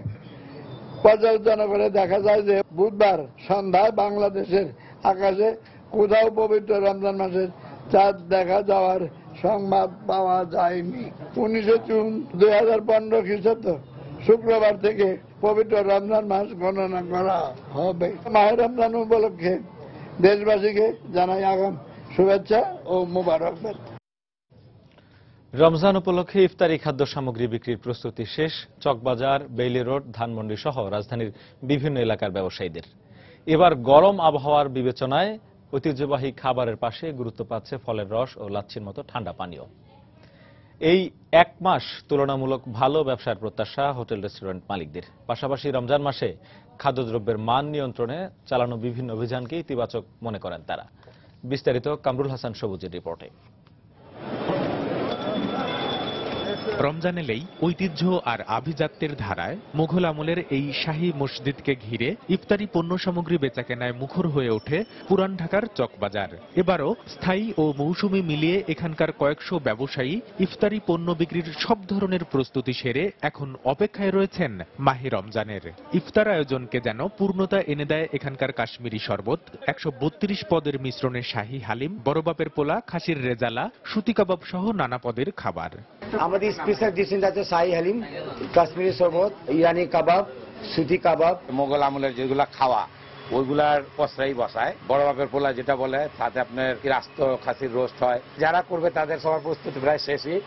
পর্যালোচনা করে দেখা যায় যে বুধবার সন্ধ্যায় বাংলাদেশের আকাশে কোথাও পবিত্র রমজান মাসের চাঁদ দেখা যাওয়ার সংবাদ পাওয়া যায়নি। 19 জুন 2015 খ্রিস্টাব্দ শুক্রবার থেকে পবিত্র রমজান মাস গণনা করা হবে। মাহে রমজান উপলক্ষে দেশবাসীকে জানাই আগাম শুভেচ্ছা ও মোবারকবাদ।
রমজান উপলক্ষে ইফতারি খাদ্য সামগ্রী বিক্রির প্রস্তুতি শেষ চকবাজার, বেইলি রোড, ধানমন্ডি সহ রাজধানীর বিভিন্ন এলাকার ব্যবসায়ীদের। এবার গরম আবহাওয়ার বিবেচনায় ঐতিহ্যবাহী খাবারের পাশে গুরুত্ব পাচ্ছে ফলের রস ও লাচ্ছির মতো ঠান্ডা পানীয়। এই এক মাস তুলনামূলক ভালো ব্যবসার প্রত্যাশা হোটেল রেস্টুরেন্ট মালিকদের। পাশাপাশি রমজান মাসে খাদ্যদ্রব্যের মান নিয়ন্ত্রণে চালানো বিভিন্ন অভিযানকে ইতিবাচক মনে করেন তারা। বিস্তারিত কামরুল হাসান সবুজের রিপোর্টে।
রমজান এলেই ঐতিহ্য আর আভিজাত্যের ধারায় মুঘল আমলের এই শাহী মসজিদকে ঘিরে ইফতারি পণ্য সামগ্রী বেচাকেনায় মুখর হয়ে ওঠে পুরান ঢাকার চকবাজার। এবারও স্থায়ী ও মৌসুমী মিলিয়ে এখানকার কয়েকশো ব্যবসায়ী ইফতারি পণ্য বিক্রির সব ধরনের প্রস্তুতি সেরে এখন অপেক্ষায় রয়েছেন মাহে রমজানের। ইফতার আয়োজনকে যেন পূর্ণতা এনে দেয় এখানকার কাশ্মীরি শরবত, 132 পদের মিশ্রণে শাহী হালিম, বড়বাপের পোলা, খাসির রেজালা, সুতি কাবাব সহ নানা পদের খাবার।
আমাদের স্পেশাল ডিশ আছে শাহী হালিম, কাশ্মীরি শরবত, ইরানি কাবাব, সুতি কাবাব।
মোগল আমলের যেগুলা খাওয়া ওইগুলার পসরাই বসায়, বড় বাপের পোলা যেটা বলে, তাতে আপনার রাস্ত খাসির রোস্ট হয়। যারা করবে তাদের সবার প্রস্তুতি প্রায় শেষই।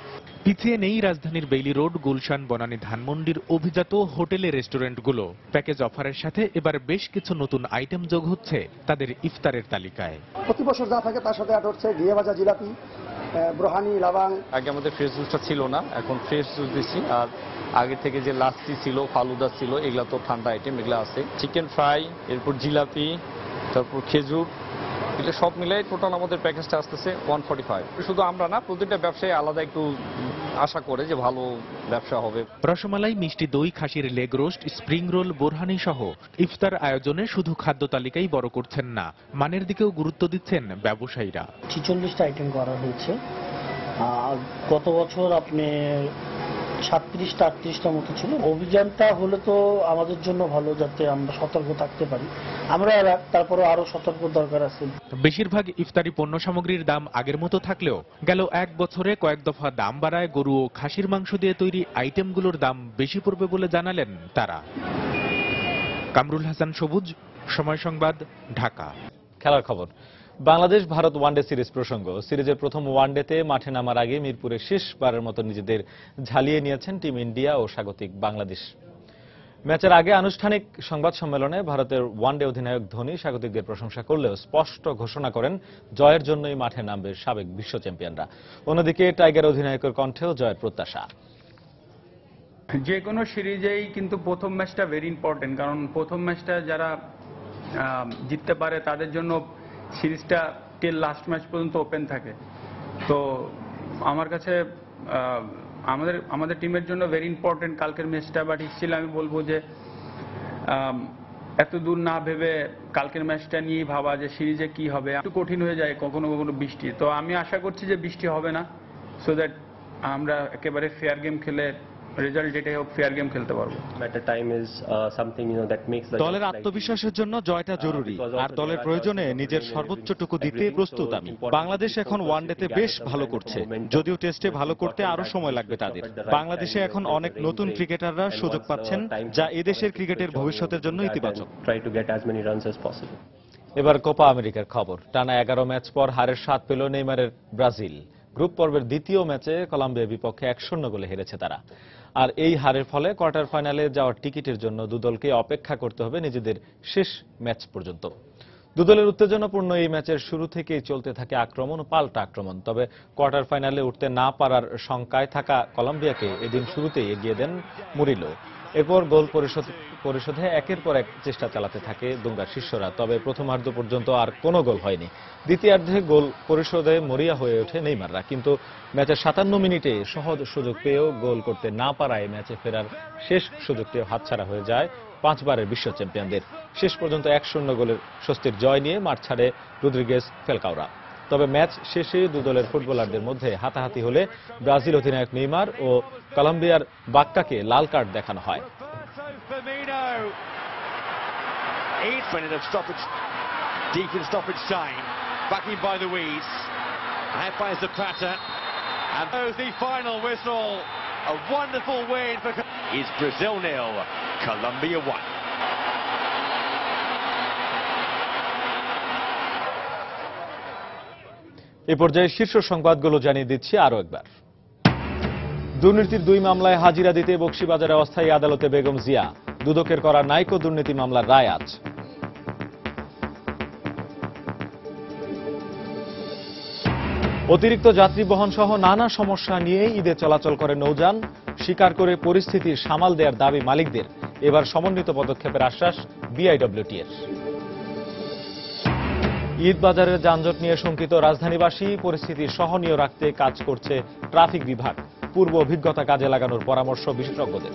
পিছিয়ে নেই রাজধানীর বেইলি রোড, গুলশান, বনানী, ধানমন্ডির অভিজাত হোটেলে রেস্টুরেন্টগুলো। প্যাকেজ অফারের সাথে এবার বেশ কিছু নতুন আইটেম যোগ হচ্ছে তাদের ইফতারের তালিকায়।
প্রতি বছর যা থাকে তার সাথে অ্যাড হচ্ছে ঘিয়ে ভাজা জিলাপি, ব্রহানি, লাবাং।
আগে আমাদের ফ্রেশ জুসটা ছিল না, এখন ফ্রেশ জুস দিচ্ছি। আর আগে থেকে যে লাচ্ছি ছিল, ফালুদা ছিল, এগুলা তো ঠান্ডা আইটেম, এগুলো আছে। চিকেন ফ্রাই, এরপর জিলাপি, তারপর খেজুর, এগুলো সব মিলাই টোটাল আমাদের প্যাকেজটা আসতেছে 145। শুধু আমরা না, প্রতিটা ব্যবসায়ী আলাদা একটু আশা করে যে ভালো ব্যবসা হবে।
রসমালাই, মিষ্টি দই, খাসির leg roast, spring roll, borhani সহ ইফতার আয়োজনে শুধু খাদ্য তালিকাই বড় করছেন না, মানের দিকেও গুরুত্ব দিচ্ছেন ব্যবসায়ীরা।
46টা আইটেম করা হয়েছে। গত বছর আপনি 37টা 38টা মতো ছিল। অভিযানটা হলে তো আমাদের জন্য ভালো, যাতে আমরা সতর্ক থাকতে পারি। আমরা তারপরে আরো সতর্ক দরকার আছে।
বেশিরভাগ ইফতারি পণ্য সামগ্রীর দাম আগের মতো থাকলেও গেল এক বছরে কয়েক দফা দাম বাড়ায় গরু ও খাসির মাংস দিয়ে তৈরি আইটেমগুলোর দাম বেশি পড়বে বলে জানালেন তারা। কামরুল হাসান সবুজ, সময় সংবাদ, ঢাকা।
খেলার খবর। বাংলাদেশ ভারত ওয়ানডে সিরিজ প্রসঙ্গ। সিরিজের প্রথম ওয়ানডেতে মাঠে নামার আগে মিরপুরে শেষবারের মতো নিজেদের ঝালিয়ে নিয়েছেন টিম ইন্ডিয়া ও স্বাগতিক বাংলাদেশ। ম্যাচের আগে আনুষ্ঠানিক সংবাদ সম্মেলনে ভারতের ওয়ানডে অধিনায়ক ধোনি স্বাগতিকদের প্রশংসা করলেও স্পষ্ট ঘোষণা করেন জয়ের জন্যই মাঠে নামবে সাবেক বিশ্ব চ্যাম্পিয়নরা। অন্যদিকে টাইগার অধিনায়কের কণ্ঠেও জয়ের প্রত্যাশা।
যে কোনো সিরিজেই কিন্তু প্রথম ম্যাচটা ভেরি ইম্পর্টেন্ট, কারণ প্রথম ম্যাচটা যারা জিততে পারে তাদের জন্য সিরিজটা টিল লাস্ট ম্যাচ পর্যন্ত ওপেন থাকে। তো আমার কাছে আমাদের টিমের জন্য ভেরি ইম্পর্টেন্ট কালকের ম্যাচটা, বাট স্টিল আমি বলবো যে এত দূর না ভেবে কালকের ম্যাচটা নিয়েই ভাবা যে সিরিজে কি হবে। একটু কঠিন হয়ে যায় কখনো কখনো বৃষ্টি, তো আমি আশা করছি যে বৃষ্টি হবে না, সো দ্যাট আমরা একেবারে ফেয়ার গেম খেলে রেজাল্ট যেটাই হোক ফেয়ার গেম খেলতে পারবো।
দলের আত্মবিশ্বাসের জন্য জয়টা জরুরি, আর দলের প্রয়োজনে নিজের সর্বোচ্চটুকু দিতে প্রস্তুত আমি। বাংলাদেশ এখন ওয়ানডেতে বেশ ভালো করছে, যদিও টেস্টে ভালো করতে আরো সময় লাগবে তাদের। বাংলাদেশে এখন অনেক নতুন ক্রিকেটাররা সুযোগ পাচ্ছেন, যা এদেশের ক্রিকেটের ভবিষ্যতের জন্য ইতিবাচক।
এবার কোপা আমেরিকার খবর। টানা 11 ম্যাচ পর হারের স্বাদ পেল নেইমারের ব্রাজিল। গ্রুপ পর্বের দ্বিতীয় ম্যাচে কলম্বিয়ার বিপক্ষে 1-0 গোলে হেরেছে তারা। আর এই হারের ফলে কোয়ার্টার ফাইনালে যাওয়ার টিকিটের জন্য দুদলকে অপেক্ষা করতে হবে নিজেদের শেষ ম্যাচ পর্যন্ত। দুদলের উত্তেজনাপূর্ণ এই ম্যাচের শুরু থেকেই চলতে থাকে আক্রমণ ও পাল্টা আক্রমণ। তবে কোয়ার্টার ফাইনালে উঠতে না পারার শঙ্কায় থাকা কলম্বিয়াকে এদিন শুরুতেই এগিয়ে দেন মুরিলো। এরপর গোল পরিশোধে একের পর এক চেষ্টা চালাতে থাকে দুঙ্গার শিষ্যরা। তবে প্রথমার্ধ পর্যন্ত আর কোনো গোল হয়নি। দ্বিতীয়ার্ধে গোল পরিশোধে মরিয়া হয়ে ওঠে নেইমাররা, কিন্তু ম্যাচের 57 মিনিটে সহজ সুযোগ পেয়েও গোল করতে না পারায় ম্যাচে ফেরার শেষ সুযোগটিও হাতছাড়া হয়ে যায় 5 বারের বিশ্ব চ্যাম্পিয়নদের। শেষ পর্যন্ত 1-0 গোলের স্বস্তির জয় নিয়ে মাঠ ছাড়ে রদ্রিগেজ ফেলকাওরা। তবে ম্যাচ শেষে দুদলের ফুটবলারদের মধ্যে হাতাহাতি হলে ব্রাজিল অধিনায়ক নেইমার ও কলম্বিয়ার বাক্কাকে লাল কার্ড দেখানো হয়। এ পর্যায়ে শীর্ষ সংবাদগুলো জানিয়ে দিচ্ছি আরো একবার। দুর্নীতির 2 মামলায় হাজিরা দিতে বকশীবাজারে অস্থায়ী আদালতে বেগম জিয়া। দুদকের করা নাইকো দুর্নীতি মামলার রায় আজ। অতিরিক্ত যাত্রী বহন সহ নানা সমস্যা নিয়ে ঈদে চলাচল করে নৌযান। স্বীকার করে পরিস্থিতির সামাল দেওয়ার দাবি মালিকদের। এবার সমন্বিত পদক্ষেপের আশ্বাস বিআইডব্লিউটির। ঈদ বাজারের যানজট নিয়ে শঙ্কিত রাজধানীবাসী। পরিস্থিতি সহনীয় রাখতে কাজ করছে ট্রাফিক বিভাগ। পূর্ব অভিজ্ঞতা কাজে লাগানোর পরামর্শ বিশেষজ্ঞদের।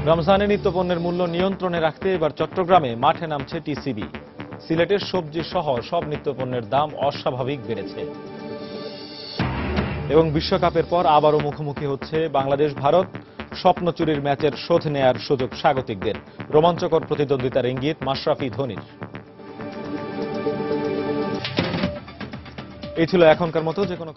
রমজানে নিত্যপণ্যের মূল্য নিয়ন্ত্রণে রাখতে এবার চট্টগ্রামে মাঠে নামছে টিসিবি। সিলেটের সবজি সহ সব নিত্যপণ্যের দাম অস্বাভাবিক বেড়েছে। এবং বিশ্বকাপের পর আবারও মুখোমুখি হচ্ছে বাংলাদেশ ভারত। স্বপ্নচুরির ম্যাচের শোধ নেয়ার সুযোগ স্বাগতিকদের। রোমাঞ্চকর প্রতিদ্বন্দ্বিতার ইঙ্গিত মাশরাফি ধোনির। এই ছিল এখনকার মতো। যে কোনো